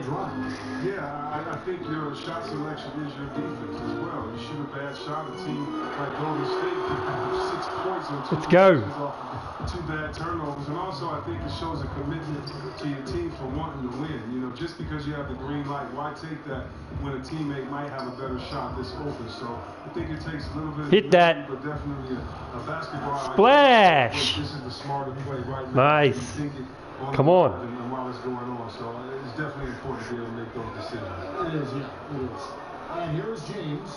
Speaker 2: Yeah,
Speaker 11: I think your shot selection is your defense as well. You shoot a bad shot, a team like Golden State could have 6 points on 2
Speaker 4: Let's go.
Speaker 11: off of 2 bad turnovers. And also, I think it shows a commitment to your team for wanting to win. You know, just because you have the green light, why take that when a teammate might have a better shot this open? So I think it takes a little bit of
Speaker 4: Hit that.
Speaker 11: but definitely a basketball.
Speaker 4: Splash.
Speaker 11: This is the smarter play right now.
Speaker 4: Nice.
Speaker 11: You think it
Speaker 4: Come on.
Speaker 11: and while it's going on. So it's definitely important to be able to make those decisions.
Speaker 1: It is, yeah, it is. And here's James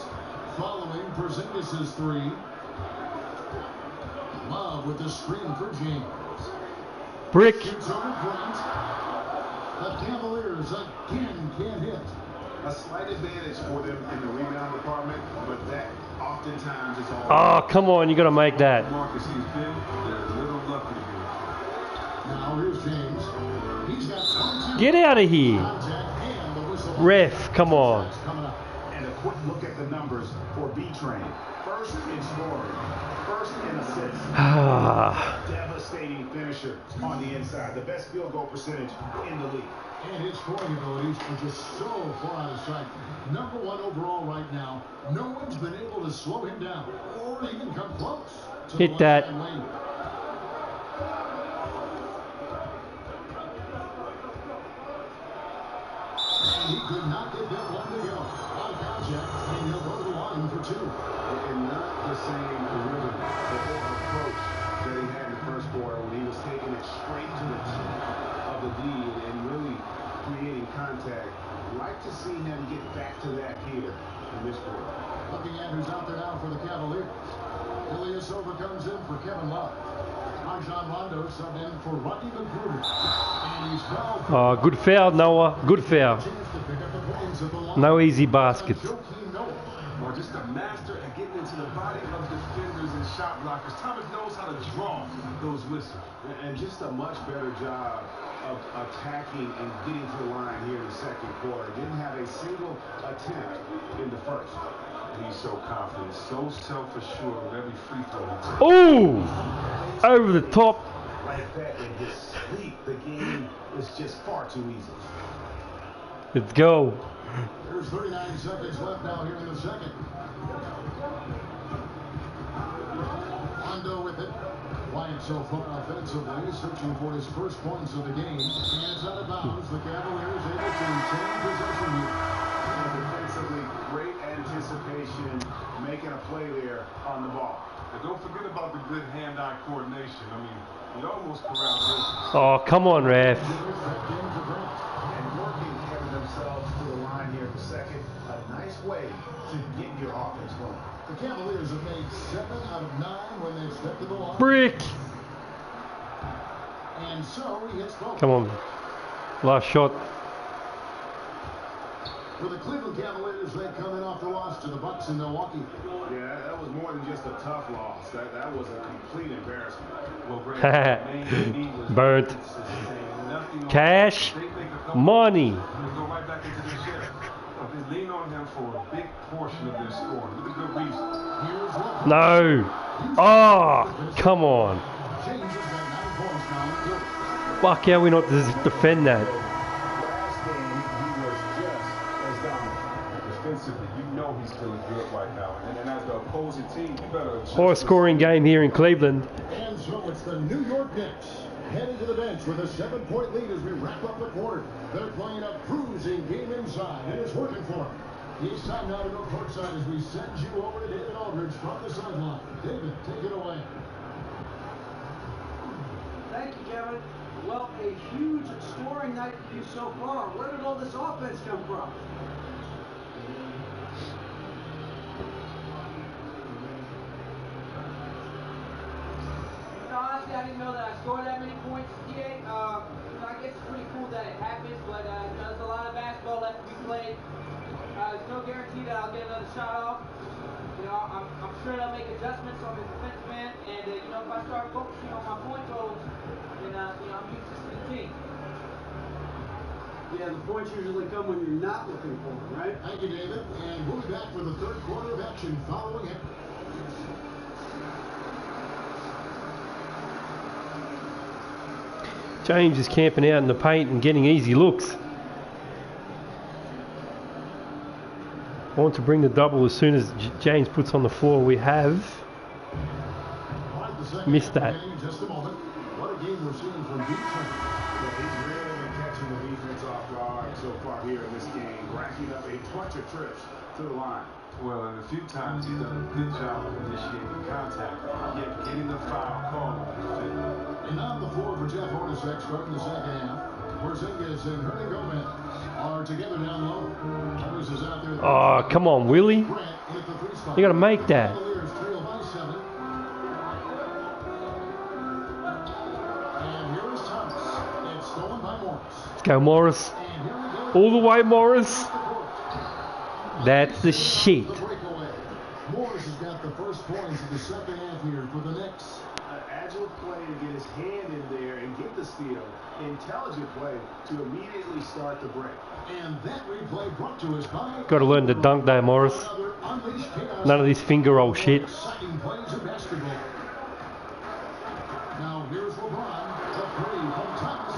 Speaker 1: following Porzingis' 3. Love with the screen for James.
Speaker 4: Brick.
Speaker 1: Shoots over Grant. The Cavaliers again can't hit.
Speaker 6: A slight advantage for them in the rebound department, but that oftentimes is all.
Speaker 4: Oh, come on. You got to make that.
Speaker 11: Marcus, he's been a little lucky here.
Speaker 1: Now here's James. He's got 22.
Speaker 4: Get out of here.
Speaker 1: Contact and the whistle.
Speaker 4: Ref, come on.
Speaker 1: Coming up.
Speaker 6: And a quick look at the numbers for B-Train. First in scoring, first in assists. Devastating finisher on the inside. The best field goal percentage in the league.
Speaker 1: And his scoring abilities are just so far out of sight. Number 1 overall right now. No one's been able to slow him down or even come close to
Speaker 4: Hit
Speaker 1: the
Speaker 4: that.
Speaker 1: left-hand lane. And he could not get that one to go. Out of contact, and he'll go to the line for 2.
Speaker 2: And not the same rhythm or approach that he had in the first quarter when he was taking it straight to the tip of the D and really creating contact. Like to see him get back to that here in this quarter.
Speaker 1: Looking at who's out there now for the Cavaliers. Ilyasova comes in for Kevin Love. Rajon Rondo subbed in for Rodney McGruder. And he's fouled.
Speaker 4: Oh, good foul, Noah. Good foul.
Speaker 1: Chance to pick up the points at the line.
Speaker 4: No easy baskets.
Speaker 1: Joakim Noah.
Speaker 11: Or just a master at getting into the body of defenders and shot blockers. Thomas knows how to draw those whistles.
Speaker 2: And just a much better job of attacking and getting to the line here in the second quarter. Didn't have a single attempt in the first.
Speaker 11: He's so confident, so self-assured with every free throw he takes.
Speaker 4: Oh! Over the top.
Speaker 6: Like that in his sleep, the game is just far too easy.
Speaker 4: Let's go.
Speaker 1: There's 39 seconds left now here in the second. Rondo with it. Wyatt so far offensively, searching for his first points of the game. Hands out of bounds. The Cavaliers able to retain possession here.
Speaker 6: Defensively, great anticipation, making a play there on the ball.
Speaker 11: And don't forget about the good hand-eye coordination. I mean, he almost corralled this.
Speaker 4: Oh, come on, ref.
Speaker 6: And working Kevin themselves to the line here for second. A nice way to get your offense going.
Speaker 1: The Cavaliers have made 7 out of 9 when they've stepped to the line.
Speaker 4: Brick.
Speaker 1: And so he hits both.
Speaker 4: Come on. Last shot.
Speaker 1: For the Cleveland Cavaliers, they come in off the loss to the Bucks in Milwaukee.
Speaker 2: Yeah, that was more than just a tough loss. That was a complete embarrassment.
Speaker 11: Well, Brad,
Speaker 4: Burnt. Cash. Money.
Speaker 11: They go right back into the ship. They lean on him for a big portion of their scoring. With a good reason.
Speaker 4: No. Oh, come on.
Speaker 1: James has got 9 points now.
Speaker 4: Fuck, how we not defend that?
Speaker 2: Last game, he was just as dominant.
Speaker 11: Defensively, you know he's feeling good right now. And as the opposing team, you better adjust.
Speaker 4: High scoring game here in Cleveland.
Speaker 1: And so it's the New York Knicks heading to the bench with a 7-point lead as we wrap up the quarter. They're playing a cruising game inside, and it's working for them. It's time now to go courtside as we send you over to David Aldridge from the sideline. David, take it away.
Speaker 5: Thank you, Kevin. Well, a huge scoring night for you so far. Where did all this offense come from?
Speaker 7: Honestly, I didn't know that I scored that many points today. I guess it's pretty cool that it happens, but there's a lot of basketball left to be played. There's no guarantee that I'll get another shot off. I'm sure they'll make adjustments on the defensive end, and if I start focusing on my point totals, then I'm useless to the team.
Speaker 5: Yeah, the points usually come when you're not looking for them, right?
Speaker 1: Thank you, David. And we'll be back for the third quarter of action following it.
Speaker 4: James is camping out in the paint and getting easy looks. I want to bring the double as soon as James puts on the floor. We have missed that.
Speaker 1: Just a moment. What a game we're seeing from Beachman.
Speaker 6: Yeah, he's really been catching the defense off guard so far here in this game, racking up a bunch of trips to the line.
Speaker 11: Well, and a few times he's done a good job of initiating contact, yet getting the foul called.
Speaker 1: And on the floor for Jeff Hornacek starting the second half. Porzingis and Hernan Gomez are together down low. Others is out there.
Speaker 4: Oh, come on, Willie. You got to make that.
Speaker 1: Cavaliers trail by 7. And here is Thomas. It's stolen by Morris.
Speaker 4: Let's go, Morris.
Speaker 1: And here we go.
Speaker 4: All the way, Morris. That's the shit.
Speaker 1: The breakaway. Morris has got the first points of the second half here for the Knicks.
Speaker 6: Agile play to get his hand in there and get the steal. Intelligent play to immediately start the break.
Speaker 1: And that replay brought to us by...
Speaker 4: Got to learn to dunk there, Morris. None of this finger roll shit.
Speaker 1: Exciting plays of basketball. Now here's LeBron. The three from Thomas.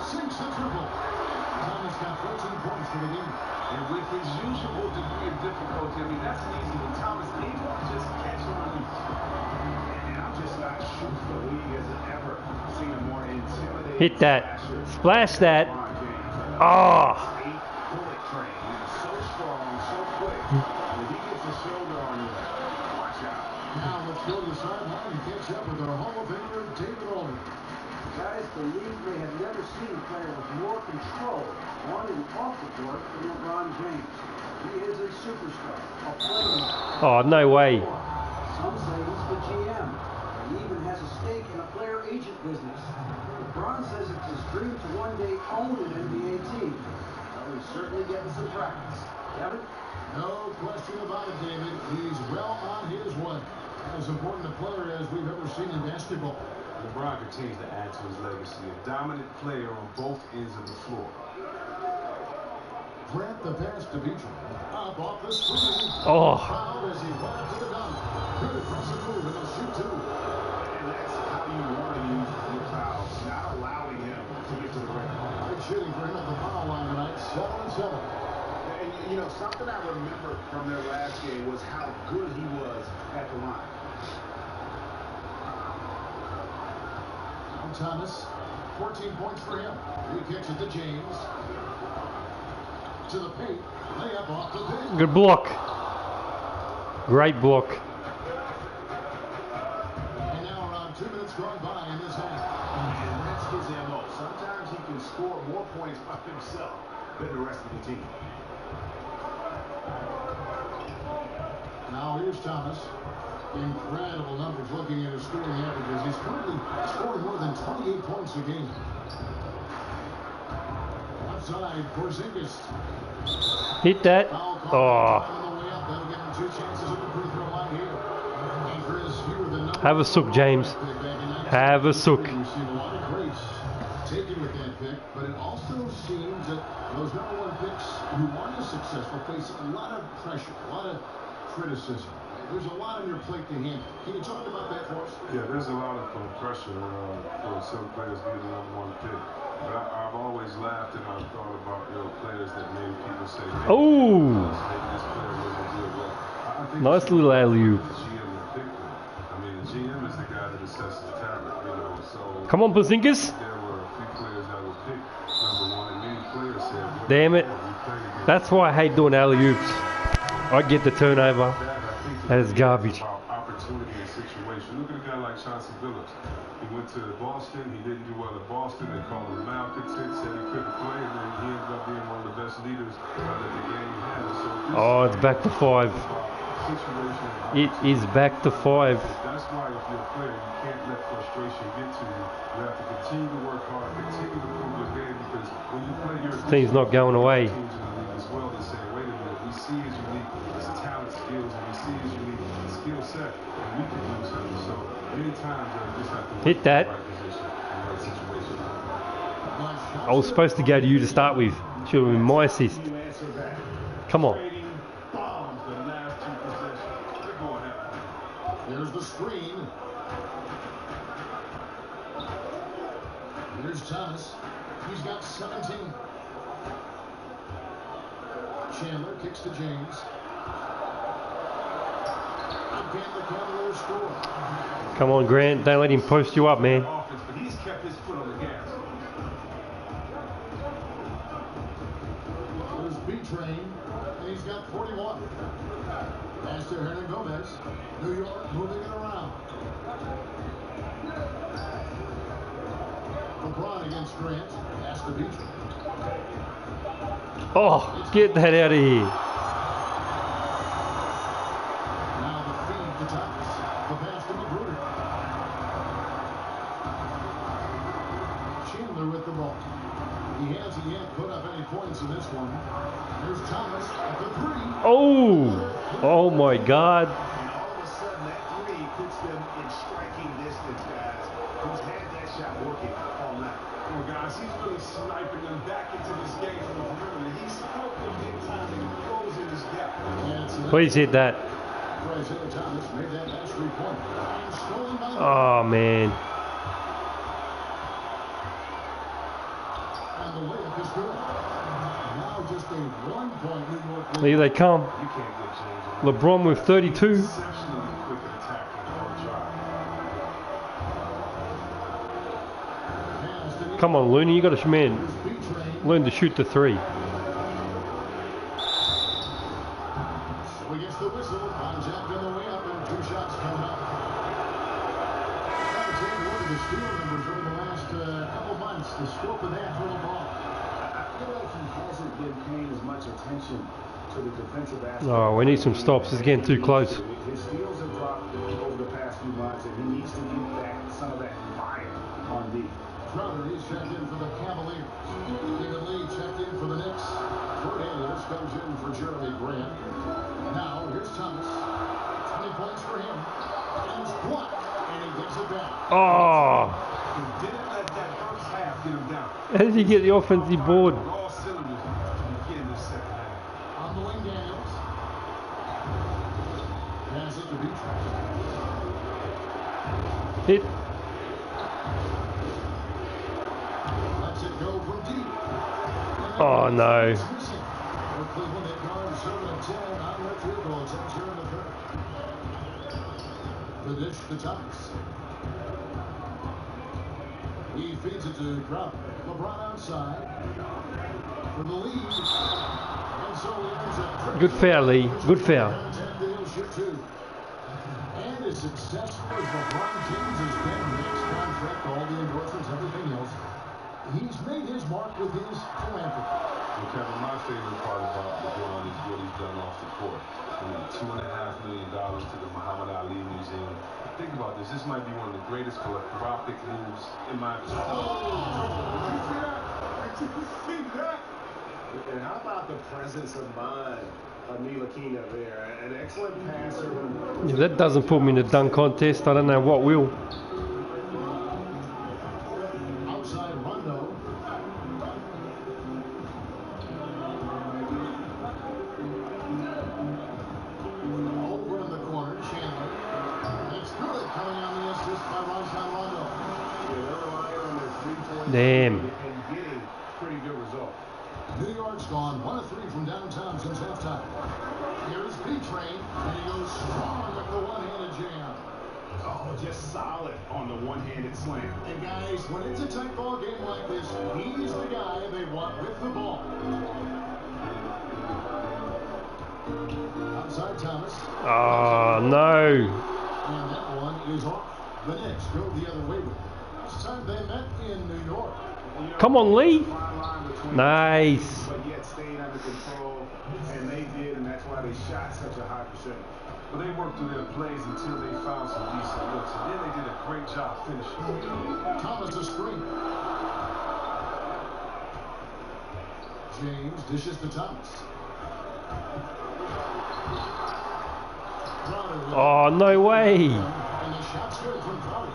Speaker 1: Sinks the triple. Thomas got 14 points for the game.
Speaker 2: And with his usual degree of difficulty, I mean, that's an easy one. Thomas needs to just catch and release.
Speaker 6: And I'm just not sure the league has ever seen a more intimidating...
Speaker 4: Hit that. Splash that. Oh.
Speaker 6: Bullet train. He's so strong, so quick. When he gets a shoulder on you, watch out.
Speaker 1: Now let's go to the sideline and catch up with our Hall of Famer, David Aldridge.
Speaker 5: Guys, the league may have never seen a player with more control on and off the court than LeBron James. He is a superstar, a playmaker.
Speaker 4: Oh, no way.
Speaker 5: Some say he's the GM. He even has a stake in a player agent business. LeBron says it's his dream to one day own an NBA team. Well, he's certainly getting some practice. Kevin?
Speaker 1: No question about it, David. He's well on his way. As important a player as we've ever seen in basketball.
Speaker 11: LeBron continues to add to his legacy, a dominant player on both ends of the floor.
Speaker 1: Grant the pass to Beachman. Up off the screen.
Speaker 4: Oh.
Speaker 1: Fouled as he went up to the dunk. Good aggressive move, and he'll shoot two.
Speaker 6: And that's how you want to use your fouls, not allowing him to get to the rim.
Speaker 1: Good shooting for him at the foul line tonight. 7-7.
Speaker 6: And, you know, something I remember from their last game was how good he was at the line.
Speaker 1: Thomas, 14 points for him. He kicks it to James. To the paint. Layup off the bench.
Speaker 4: Good block. Great block.
Speaker 1: And now around 2 minutes gone by in this half.
Speaker 6: And that's his MO. Sometimes he can score more points by himself than the rest of the team.
Speaker 1: Now here's Thomas. Incredible numbers looking at his scoring averages. He's currently scoring more than 28 points a game. Outside, Porzingis.
Speaker 4: Hit that. Oh. Have a sook, James. Have a sook.
Speaker 1: Taken with that pick, but it also seems that those number one picks who aren't as successful face a lot of pressure, a lot of criticism. There's a lot on your plate to handle. Can you talk about that for us?
Speaker 11: Yeah, there's a lot of pressure for some players being the number one pick. But I've always laughed and I've thought about players that maybe people say,
Speaker 4: oh,
Speaker 11: maybe this player wasn't good. Well, I think
Speaker 4: nice little alley-oop.
Speaker 11: the GM that picked him. I mean, the GM is the guy that assesses talent, you know. So
Speaker 4: come on, Porzingis.
Speaker 11: there were a few players that were picked number one, and many players said,
Speaker 4: damn it. That's why I hate doing alley-oops. I get the turnover. That is garbage.
Speaker 11: Opportunity and situation. Look at a guy like Chauncey Billups. He went to Boston. He didn't do well at Boston. They called him malcontent, said he couldn't play, and then he ended up being one of the best leaders that the game had. So
Speaker 4: oh, it's back to 5. It is back to 5.
Speaker 11: That's why if you're a player, you can't let frustration get to you. You have to continue to work hard, continue to improve your game, because when you play your
Speaker 4: team's not going away.
Speaker 11: As well, they say, wait a minute, we see his unique, his talent, skills, and we see his unique skill set, and we can do something. So many times you just have to
Speaker 4: hit that.
Speaker 11: in the right position, in the right situation.
Speaker 4: I was supposed to go to you to start with. Should have been my assist. Come on.
Speaker 1: There's the screen. Here's Thomas. He's got 17. Chandler kicks to James. Again, the Cavaliers score.
Speaker 4: Come on, Grant. Don't let him post you up, man.
Speaker 2: But he's kept his foot on the gas.
Speaker 1: There's B-Train, and he's got 41. Pass to Hernan Gomez. New York moving it around. LeBron against Grant. Pass to B-Train.
Speaker 4: Oh, get that out of here.
Speaker 1: Now the feed to Thomas. The pass to Magruder. Chandler with the ball. He hasn't yet put up any points in this one. There's Thomas at the three.
Speaker 4: Oh my God.
Speaker 6: And all of a sudden, that three puts them in striking distance, guys. Who's had that shot working all night?
Speaker 2: Well, guys, he's really sniping them back into this game from the perimeter. He's helped them big time and closing his gap.
Speaker 4: Please hit that.
Speaker 1: Thomas made that last 3-pointer. Stolen by
Speaker 4: Oh, man.
Speaker 1: and the layup is good. Now just a 1-point New York lead.
Speaker 4: Here they come.
Speaker 2: You can't get James.
Speaker 4: LeBron with 32.
Speaker 2: Exceptionally quick attack in the whole drive.
Speaker 1: Pass to
Speaker 4: Come on, Looney. You got to, man,
Speaker 1: B-Train.
Speaker 4: learn to shoot the three.
Speaker 1: So he gets the whistle. Contact on the way up, and 2 shots coming up. I'll tell you what, the steal numbers over the last couple months, the scope of that for LeBron.
Speaker 6: I feel like he hasn't been paying as much attention to the defensive aspect.
Speaker 4: Oh, we need some stops. It's getting too close.
Speaker 6: His steals have dropped over the past few months, and he needs to get back some of that fire on D.
Speaker 1: Crowder is checked in for the Cavaliers. Stephen Lee checked in for the Knicks. Fernandez comes in for Jeremy Grant. Now, here's Thomas. 20 points for him. And it's blocked, and he gets it back.
Speaker 4: Oh.
Speaker 2: He didn't let that first half get him down.
Speaker 4: How did you get the offensive board?
Speaker 2: All cylinders to begin the second half.
Speaker 1: On the wing, Daniels. Pass it to Beatrice.
Speaker 4: Hit.
Speaker 1: Lets it go from deep.
Speaker 4: Oh, no.
Speaker 1: For Cleveland, it guards 7-10 on their field goal attempts here in the third. The dish to Thomas. He feeds it to Crowder. LeBron outside for the lead. And so he ends up
Speaker 4: Good foul, Lee. Good foul.
Speaker 1: He'll shoot 2. And as successful as LeBron James has been, next contract, all the endorsements, everything else, he's made his mark with his philanthropy.
Speaker 11: Well, Kevin, my favorite part about LeBron is what he's done off the court. I mean, $2.5 million to the Muhammad Ali Museum. Think about this. This might be one of the greatest philanthropic moves in my opinion.
Speaker 6: And how about the presence of mind of Ntilikina there? An excellent passer.
Speaker 4: If that doesn't put me in the dunk contest, I don't know what will.
Speaker 1: Outside Rondo. Over in the corner, Chandler. It's good coming on the assist by Rajon Rondo.
Speaker 6: They're relying on their three-point
Speaker 4: Damn.
Speaker 6: and getting pretty good results.
Speaker 1: New York's gone 1 of 3 from downtown since halftime. Here's B-Train, and he goes strong with the one-handed jam.
Speaker 6: Oh, just solid on the one-handed slam.
Speaker 1: And guys, when it's a tight ball game like this, he's the guy they want with the ball. Outside Thomas.
Speaker 4: Oh, no.
Speaker 1: And that one is off. The Knicks go the other way with it. Last time they met in New York.
Speaker 4: Come on, Lee. Nice.
Speaker 6: But yet staying under control, and they did, and that's why they shot such a high percentage.
Speaker 11: But they worked through their plays until they found some decent looks, and then they did a great job finishing.
Speaker 1: Thomas a screen. James dishes to Thomas.
Speaker 4: Oh, no way.
Speaker 1: And the shot's good from Crowder.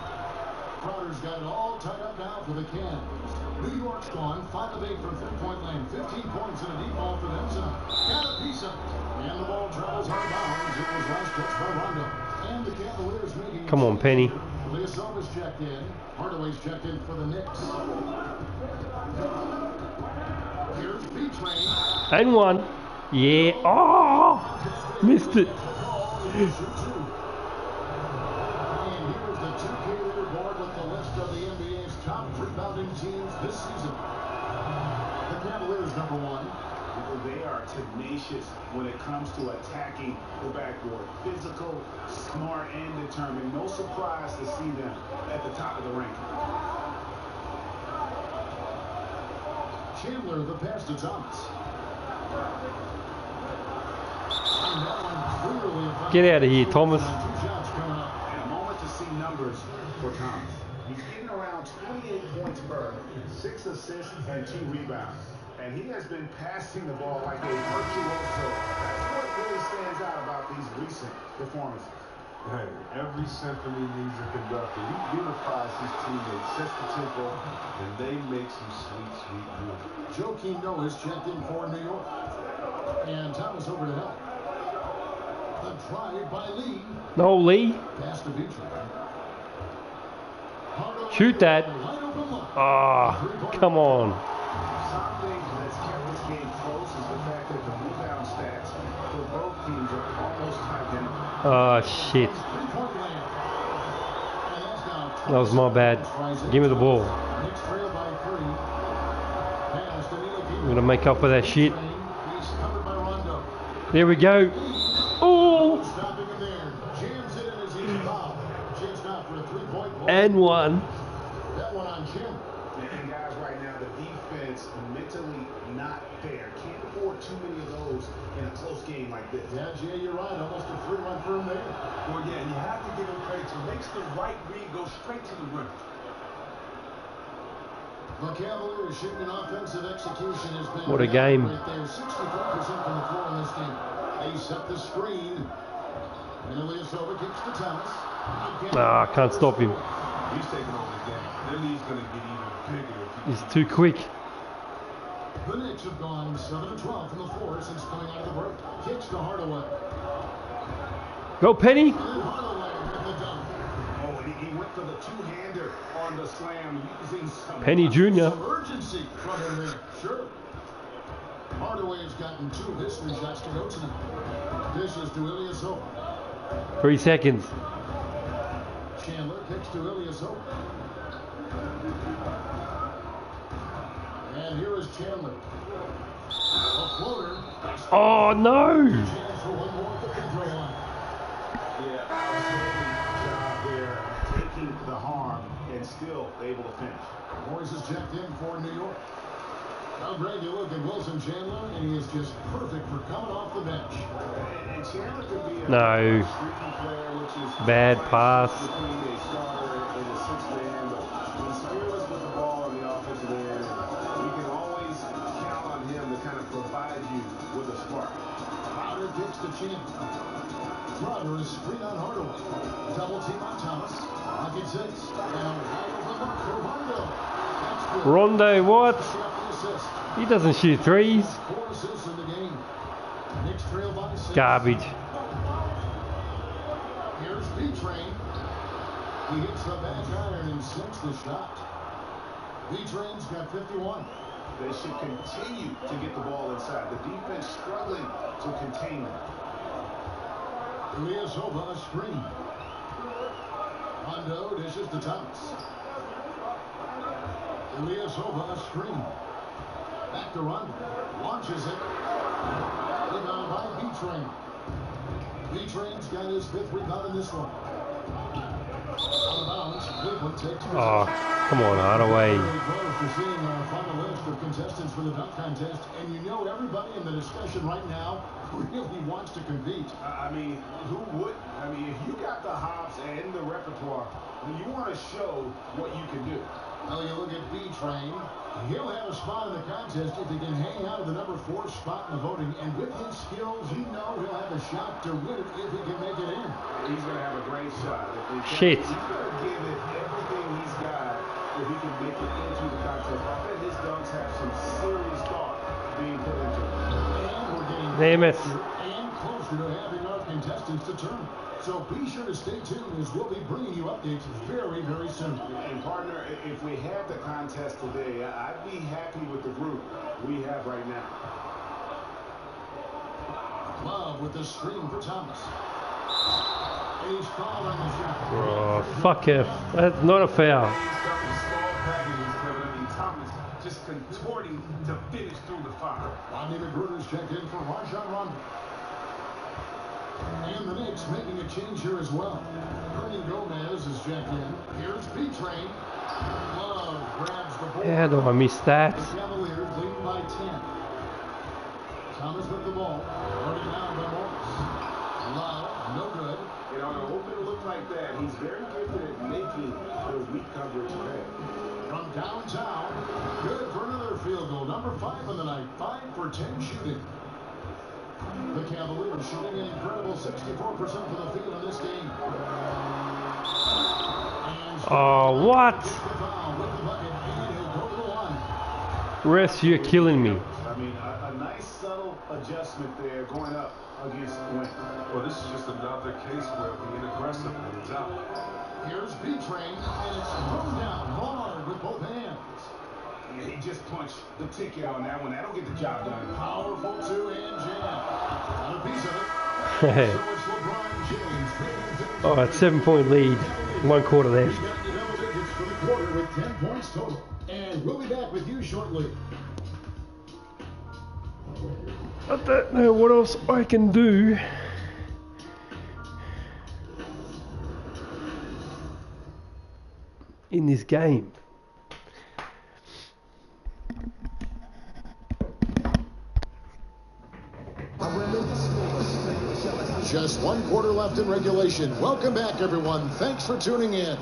Speaker 1: Crowder's got it all tied up now for the Cavs. New York's gone 5 of 8 from 3-point land. 15 points in a deep ball for them tonight. Got a piece of it. And the ball travels out of bounds. It was last touched by Rondo. And the Cavaliers making.
Speaker 4: Come on, Penny.
Speaker 1: Leosova's checked in. Hardaway's checked in for the Knicks. Here's B-Train.
Speaker 4: And one. Yeah. Oh! Missed it.
Speaker 1: And here's the 2K leaderboard with the list of the NBA's top rebounding teams this season. The Cavaliers, number 1.
Speaker 6: They are tenacious when it comes to attacking the backboard. Physical, smart, and determined. No surprise to see them at the top of the ranking.
Speaker 1: Chandler, the pass to Thomas. And that one clearly
Speaker 4: Get out of here, Thomas.
Speaker 1: 2 shots coming up.
Speaker 6: And a moment to see numbers for Thomas. He's getting around 28 points per, 6 assists, and 2 rebounds. And he has been passing the ball like a virtuoso. That's what really stands out about these recent performances.
Speaker 2: Hey, every symphony needs a conductor. He unifies his teammates, sets the tempo, and they make some sweet, sweet music.
Speaker 1: Joakim Noah is checked in for New York. And Thomas over to help. The try by Lee.
Speaker 4: No, Lee.
Speaker 1: Pass to Beatrice.
Speaker 4: Shoot that. Ah, come on.
Speaker 6: Something that's kept this game close is the fact that the rebound stats for both teams are almost identical.
Speaker 4: Oh, shit. That was my bad. Give me the ball. I'm going to make up for that shit. There we go. Oh! And one.
Speaker 1: That one on Jim.
Speaker 6: And guys, right now, the defense mentally not there. Can't afford too many of those in a close game like this.
Speaker 1: Yeah, Jay, you're right. Almost a 3-1 firm there.
Speaker 3: Well, yeah, you have to give him credit. So makes the right read go straight to the rim.
Speaker 1: The Cavaliers shooting an offensive execution has been
Speaker 4: What a game.
Speaker 1: right there. 64% from the floor in this game. They set the screen. And Ilyasova kicks to Thomas.
Speaker 4: Ah, I can't stop him.
Speaker 2: He's taking over the game. Then he's going to get even bigger.
Speaker 4: He's too quick.
Speaker 1: The Knicks have gone 7-12 from the floor since coming out of the break. Kicks to Hardaway.
Speaker 4: Go, Penny.
Speaker 1: And then Hardaway with the dunk.
Speaker 6: Oh, and he went for the two-hander on the slam using some
Speaker 4: Penny Jr.
Speaker 1: Some urgency from him there. Sure. Hardaway has gotten 2 of his 3 shots to go tonight. Dishes to Ilyasova.
Speaker 4: 3 seconds.
Speaker 1: Chandler kicks to Ilyasova. And here is Chandler. A floater.
Speaker 4: Oh, no.
Speaker 1: Chance for one more at the free throw line.
Speaker 6: Yeah, outstanding job there, taking the harm and still able to finish.
Speaker 1: Morris is checked in for New York. Now, Greg, you look at Wilson Chandler, and he is just perfect for coming off the bench.
Speaker 6: And Chandler could be a
Speaker 4: No.
Speaker 6: streaky player, which is
Speaker 4: Bad pass.
Speaker 6: between a starter and a sixth man, but he's fearless with the ball on the offensive end. You can always count on him to kind of provide you with a spark.
Speaker 1: Crowder kicks to Chandler. Crowder is screen on Hardaway. Double team on Thomas. Pocket 6. And right over the mark for Rondo. That's good.
Speaker 4: Rondo, what?
Speaker 1: Assist.
Speaker 4: He doesn't shoot threes.
Speaker 1: 4 assists in the game. Knicks trail by 6.
Speaker 4: Garbage.
Speaker 1: Here's B-Train. He hits the back iron and sinks the shot. B-Train's got 51.
Speaker 6: They should continue to get the ball inside. The defense struggling to contain them.
Speaker 1: Ilyasova a screen. Rondo dishes to Thomas. Ilyasova a screen. Back to Rondo. Launches it. Rebound by B-Train. B-Train's got his 5th rebound in this one. Out of bounds. Cleveland takes possession.
Speaker 4: Oh, come on, Hardaway.
Speaker 1: Very close to seeing our final list of contestants for the dunk contest, and you know everybody in the discussion right now really wants to compete.
Speaker 6: I mean, who would? I mean, if you got the hops and the repertoire, then you want to show what you can do.
Speaker 1: Well, you look at B-Train. He'll have a spot in the contest if he can hang out of the number 4 spot in the voting. And with his skills, you know he'll have a shot to win it if he can make it in.
Speaker 6: He's going to have a great shot.
Speaker 4: Shit.
Speaker 6: He's going to give it everything he's got if he can make it into the contest. I bet his dunks have some serious thought being put into it.
Speaker 1: And we're getting
Speaker 4: Damn it.
Speaker 1: closer and closer to having our contestants determined. So be sure to stay tuned as we'll be bringing you updates very, very soon.
Speaker 6: And partner, if we had the contest today, I'd be happy with the group we have right now.
Speaker 1: Love with the screen for Thomas. He's fouled on the shot.
Speaker 4: Oh, fuck it. That's not a foul.
Speaker 2: Thomas just contorting to finish through the foul.
Speaker 1: Rodney McGruder's checked in for Rajon Rondo. And the Knicks making a change here as well. Hernan Gomez is checked in. Here's B-Train. Love grabs the ball.
Speaker 4: How do I miss that?
Speaker 1: The Cavaliers leading by 10. Thomas with the ball. Running out by Morris. Love, no good.
Speaker 2: And on an open look like that, he's very gifted at making those weak coverage pay.
Speaker 1: From downtown, good for another field goal. Number 5 on the night. 5 for 10 shooting. The Cavaliers shooting an incredible 64% for the field in this game.
Speaker 4: Oh, what? Rest, you're killing me.
Speaker 6: I mean, a nice subtle adjustment there going up against Wayne.
Speaker 11: Well, this is just another case where being aggressive when he's out.
Speaker 1: Here's B-Train, and it's thrown down hard with both hands.
Speaker 6: Yeah, he just punched the ticket on that one. That'll get the job done.
Speaker 1: Powerful two-hand jam. Not a piece of it.
Speaker 4: Hey.
Speaker 1: So it's LeBron James.
Speaker 4: Oh, it's 7-point lead. 1 quarter left.
Speaker 1: He's got double digits for the quarter with 10 points total. And we'll be back with you shortly.
Speaker 4: I don't know what else I can do. In this game.
Speaker 1: Just 1 quarter left in regulation. Welcome back, everyone. Thanks for tuning in.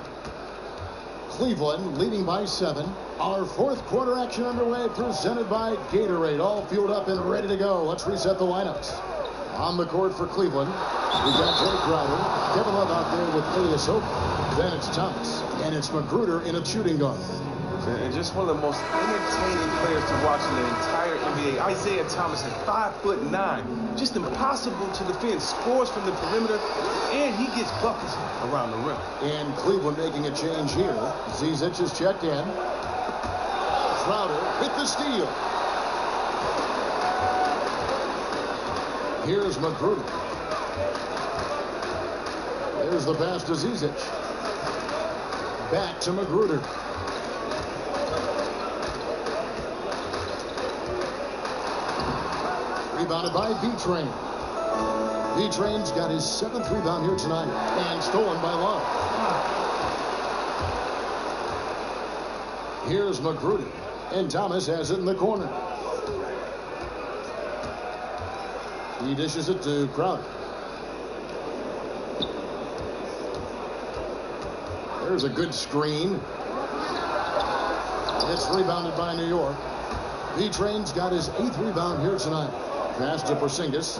Speaker 1: Cleveland leading by 7. Our 4th quarter action underway, presented by Gatorade. All fueled up and ready to go. Let's reset the lineups. On the court for Cleveland, we've got Jay Crowder, Kevin Love out there with Elias Hope. Then it's Thomas, and it's McGruder in a shooting guard.
Speaker 11: And just one of the most entertaining players to watch in the entire NBA. Isaiah Thomas is 5'9", just impossible to defend. Scores from the perimeter, and he gets buckets around the rim.
Speaker 1: And Cleveland making a change here. Zizic is checked in. Crowder with the steal. Here's McGruder. There's the pass to Zizic. Back to McGruder. Rebounded by B-Train. B-Train's got his 7th rebound here tonight and stolen by Love. Here's McGruder, and Thomas has it in the corner. He dishes it to Crowder. There's a good screen. It's rebounded by New York. B-Train's got his 8th rebound here tonight. Pass to Porzingis.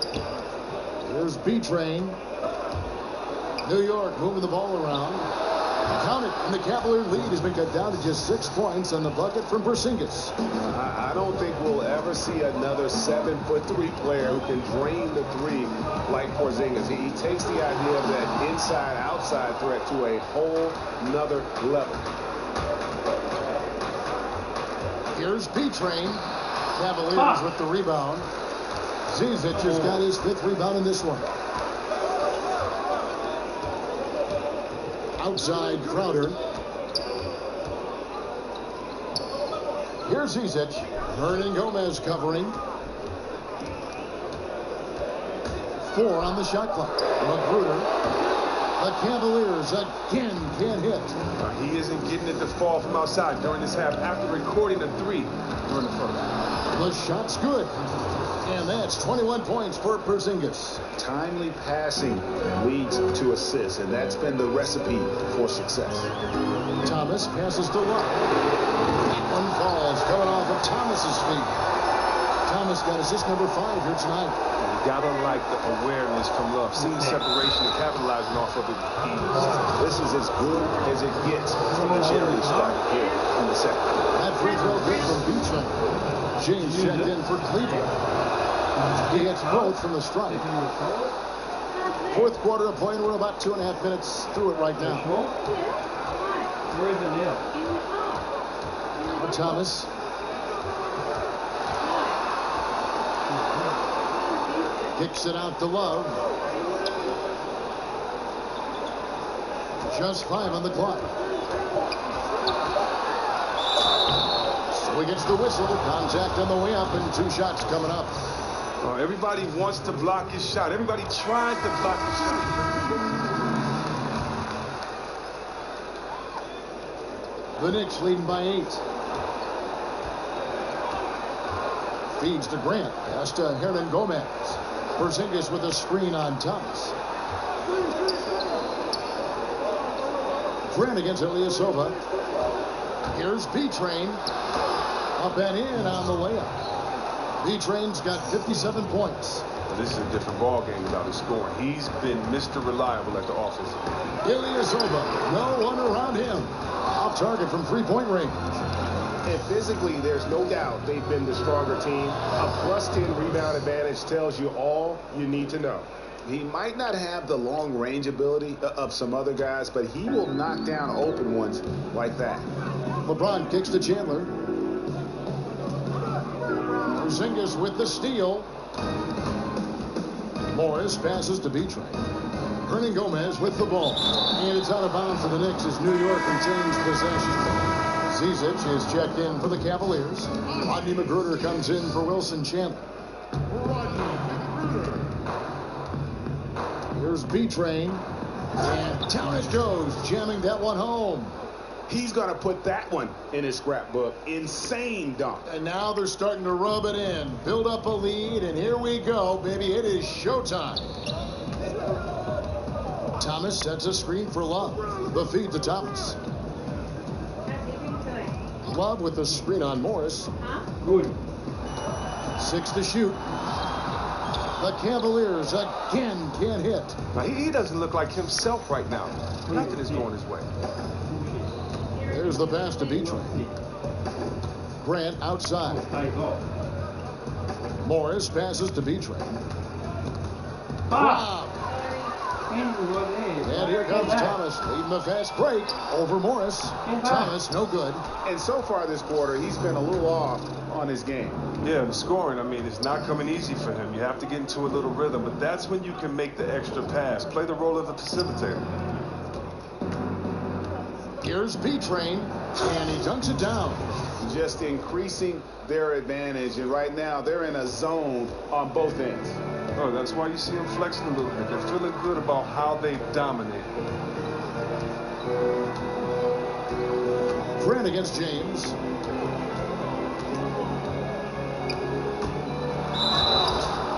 Speaker 1: Here's B-Train. New York moving the ball around. Count it, and the Cavalier lead has been cut down to just 6 points on the bucket from Porzingis.
Speaker 2: I don't think we'll ever see another 7'3" player who can drain the three like Porzingis. He takes the idea of that inside-outside threat to a whole nother level.
Speaker 1: Here's B-Train. Cavaliers with the rebound. Zizic has got his 5th rebound in this one. Outside Crowder. Here's Zizic. Hernan Gomez covering. 4 on the shot clock. McGruder. The Cavaliers again can't hit.
Speaker 11: He isn't getting it to fall from outside during this half after recording a 3 during the first.
Speaker 1: The shot's good. And that's 21 points for Porzingis.
Speaker 6: Timely passing leads to assists, and that's been the recipe for success.
Speaker 1: Thomas passes to Love. That one falls, coming off of Thomas's feet. Thomas got assist number 5 here tonight.
Speaker 11: You gotta like the awareness from Love, seeing separation and capitalizing off of it.
Speaker 6: This is as good as it gets from the charity start here in the second.
Speaker 1: That free throw good from B-Train. James checked in for Cleveland. He gets both from the strike. 4th quarter of play, and we're about 2.5 minutes through it right now.
Speaker 4: Where is it now?
Speaker 1: Thomas. Kicks it out to Love. Just 5 on the clock. So he gets the whistle. Contact on the way up and 2 shots coming up.
Speaker 11: Everybody wants to block his shot. Everybody tried to block his shot.
Speaker 1: The Knicks leading by 8. Feeds to Grant. Pass to Hernan Gomez. Porzingis with a screen on Thomas. Grant against Ilyasova. Here's B-Train. Up and in on the layup. B-Train's got 57 points.
Speaker 11: Well, this is a different ball game without his scoring. He's been Mr. Reliable at the offensive end.
Speaker 1: Ilyasova, no one around him. Off target from 3-point range.
Speaker 2: And physically, there's no doubt they've been the stronger team. A +10 rebound advantage tells you all you need to know. He might not have the long range ability of some other guys, but he will knock down open ones like that.
Speaker 1: LeBron kicks to Chandler. Porzingis with the steal. Morris passes to B-Train. Hernan Gomez with the ball. And it's out of bounds for the Knicks as New York retains possession. Zizic is checked in for the Cavaliers. Rodney McGruder comes in for Wilson Chandler. Here's B-Train. And down it goes, jamming that one home.
Speaker 2: He's going to put that one in his scrapbook. Insane dunk.
Speaker 1: And now they're starting to rub it in. Build up a lead, and here we go, baby. It is showtime. Thomas sets a screen for Love. The feed to Thomas. Love with the screen on Morris. Good. 6 to shoot. The Cavaliers again can't hit.
Speaker 11: Now, he doesn't look like himself right now. Nothing is going his way.
Speaker 1: There's the pass to B-Train. Grant outside. Morris passes to B-Train. Wow. And here comes Thomas leading the fast break over Morris. Thomas, no good.
Speaker 2: And so far this quarter, he's been a little off on his game.
Speaker 11: Yeah, the scoring, I mean, it's not coming easy for him. You have to get into a little rhythm, but that's when you can make the extra pass. Play the role of the facilitator.
Speaker 1: Here's B-Train, and he dunks it down.
Speaker 2: Just increasing their advantage, and right now they're in a zone on both ends.
Speaker 11: Oh, that's why you see them flexing a little bit. They're feeling good about how they dominate.
Speaker 1: Grant against James.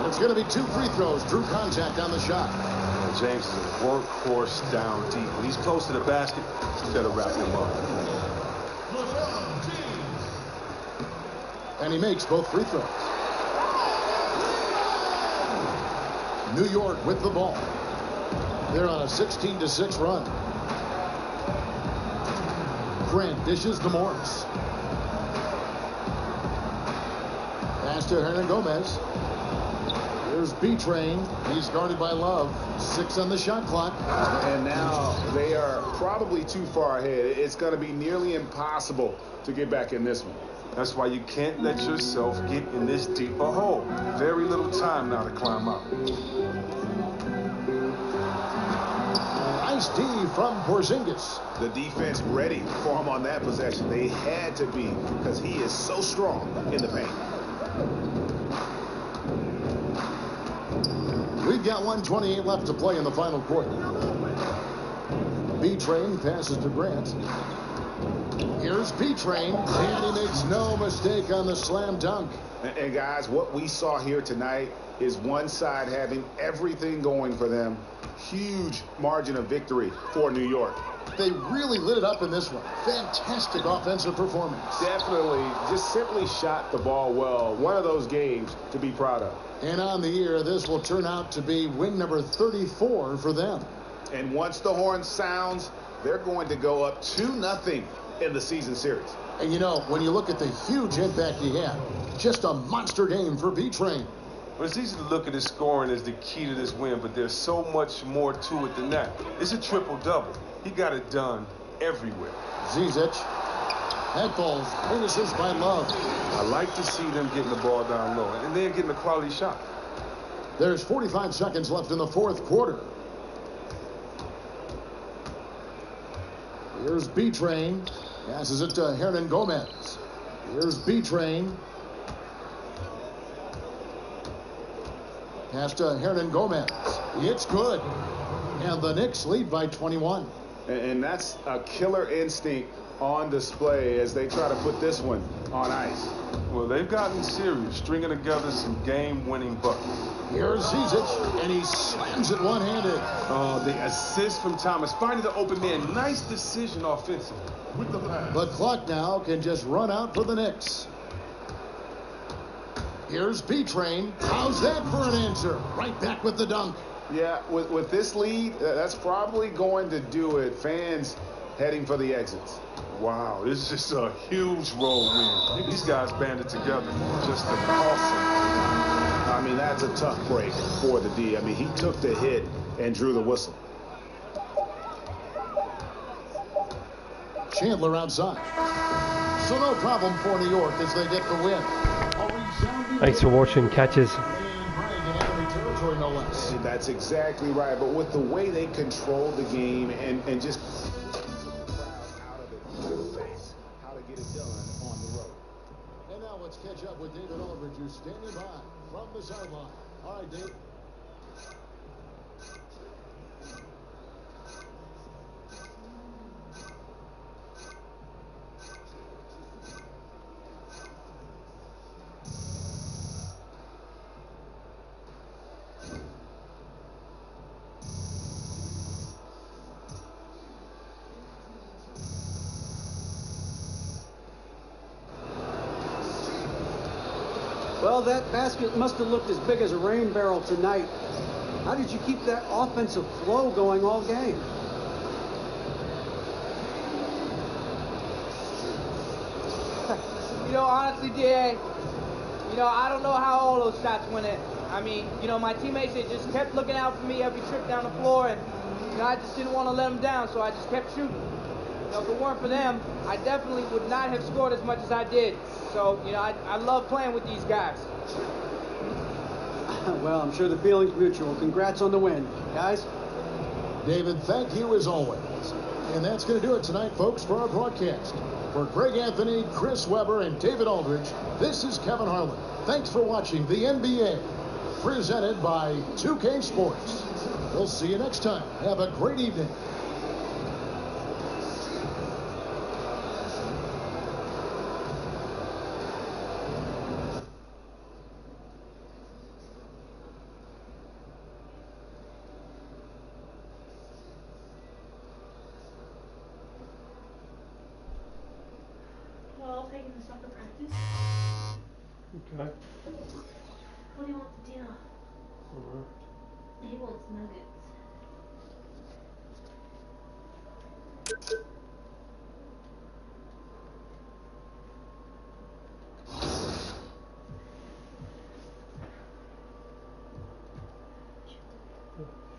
Speaker 1: It's going to be 2 free throws. Drew contact on the shot.
Speaker 11: James is a workhorse down deep. When he's close to the basket, you better wrap him up.
Speaker 1: And he makes both free throws. New York with the ball. They're on a 16-6 run. Grant dishes to Morris. Pass to Hernan Gomez. Here's B-Train. He's guarded by Love. 6 on the shot clock.
Speaker 2: And now they are probably too far ahead. It's going to be nearly impossible to get back in this one.
Speaker 11: That's why you can't let yourself get in this deep a hole. Very little time now to climb up.
Speaker 1: Nice D from Porzingis.
Speaker 2: The defense ready for him on that possession. They had to be, because he is so strong in the paint.
Speaker 1: We've got 1:28 left to play in the final quarter. B-Train passes to Grant. Here's B-Train, and he makes no mistake on the slam dunk.
Speaker 2: And guys, what we saw here tonight is one side having everything going for them. Huge margin of victory for New York.
Speaker 1: They really lit it up in this one. Fantastic offensive performance.
Speaker 2: Definitely, just simply shot the ball well. One of those games to be proud of.
Speaker 1: And on the year, this will turn out to be win number 34 for them.
Speaker 2: And once the horn sounds, they're going to go up 2-0 in the season series.
Speaker 1: And you know, when you look at the huge impact he had, just a monster game for B-Train.
Speaker 11: Well, it's easy to look at his scoring as the key to this win, but there's so much more to it than that. It's a triple-double. He got it done everywhere.
Speaker 1: Zizic. That ball finishes by Love.
Speaker 11: I like to see them getting the ball down low and then getting a quality shot.
Speaker 1: There's 45 seconds left in the fourth quarter. Here's B-Train. Passes it to Hernan Gomez. Here's B-Train. Pass to Hernan Gomez. It's good. And the Knicks lead by 21.
Speaker 2: And that's a killer instinct on display as they try to put this one on ice.
Speaker 11: Well, they've gotten serious, stringing together some game-winning buckets.
Speaker 1: Here's Zizic, and he slams it one-handed.
Speaker 11: Oh, the assist from Thomas, finding the open man. Nice decision offensively. With the pass.
Speaker 1: The clock now can just run out for the Knicks. Here's B-Train. How's that for an answer? Right back with the dunk.
Speaker 2: Yeah, with this lead, that's probably going to do it. Fans heading for the exits.
Speaker 11: Wow, this is just a huge road win. These guys banded together. Just awesome.
Speaker 6: I mean, that's a tough break for the D. I mean, he took the hit and drew the whistle.
Speaker 1: Chandler outside. So no problem for New York as they get the win.
Speaker 4: Thanks for watching, catches.
Speaker 1: No less.
Speaker 6: That's exactly right. But with the way they control the game and just how to get it done on the road.
Speaker 1: And now let's catch up with David Aldridge, who's standing by from the sideline. All right, Dave.
Speaker 5: Well, that basket must have looked as big as a rain barrel tonight. How did you keep that offensive flow going all game?
Speaker 13: You know, honestly, DA, I don't know how all those shots went in. I mean, my teammates, they just kept looking out for me every trip down the floor, and, I just didn't want to let them down, so I just kept shooting. If it weren't for them, I definitely would not have scored as much as I did. So, I love playing with these guys.
Speaker 5: Well, I'm sure the feeling's mutual. Congrats on the win, guys.
Speaker 1: David, thank you as always. And that's going to do it tonight, folks, for our broadcast. For Greg Anthony, Chris Webber, and David Aldridge, this is Kevin Harlan. Thanks for watching the NBA, presented by 2K Sports. We'll see you next time. Have a great evening.
Speaker 14: Well, taking the soccer practice.
Speaker 4: Okay.
Speaker 14: What do you want for dinner? He wants nuggets.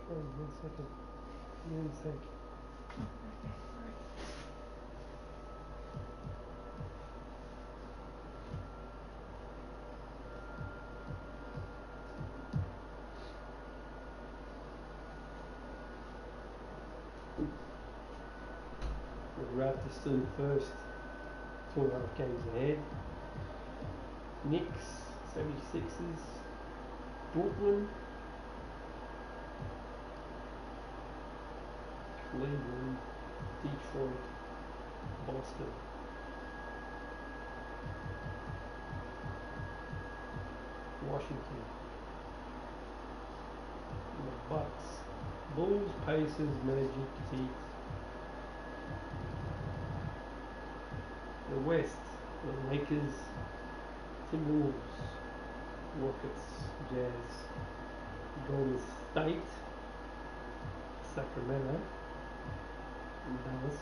Speaker 4: Sure, 1 second. 1 sec. The Raptors still first, 2.5 games ahead. Knicks, 76ers, Brooklyn, Cleveland, Detroit, Boston. Washington. The Bucks, Bulls, Pacers, Magic, Heat. The West, the Lakers, Timberwolves, Rockets, Jazz, Golden State, Sacramento, Dallas,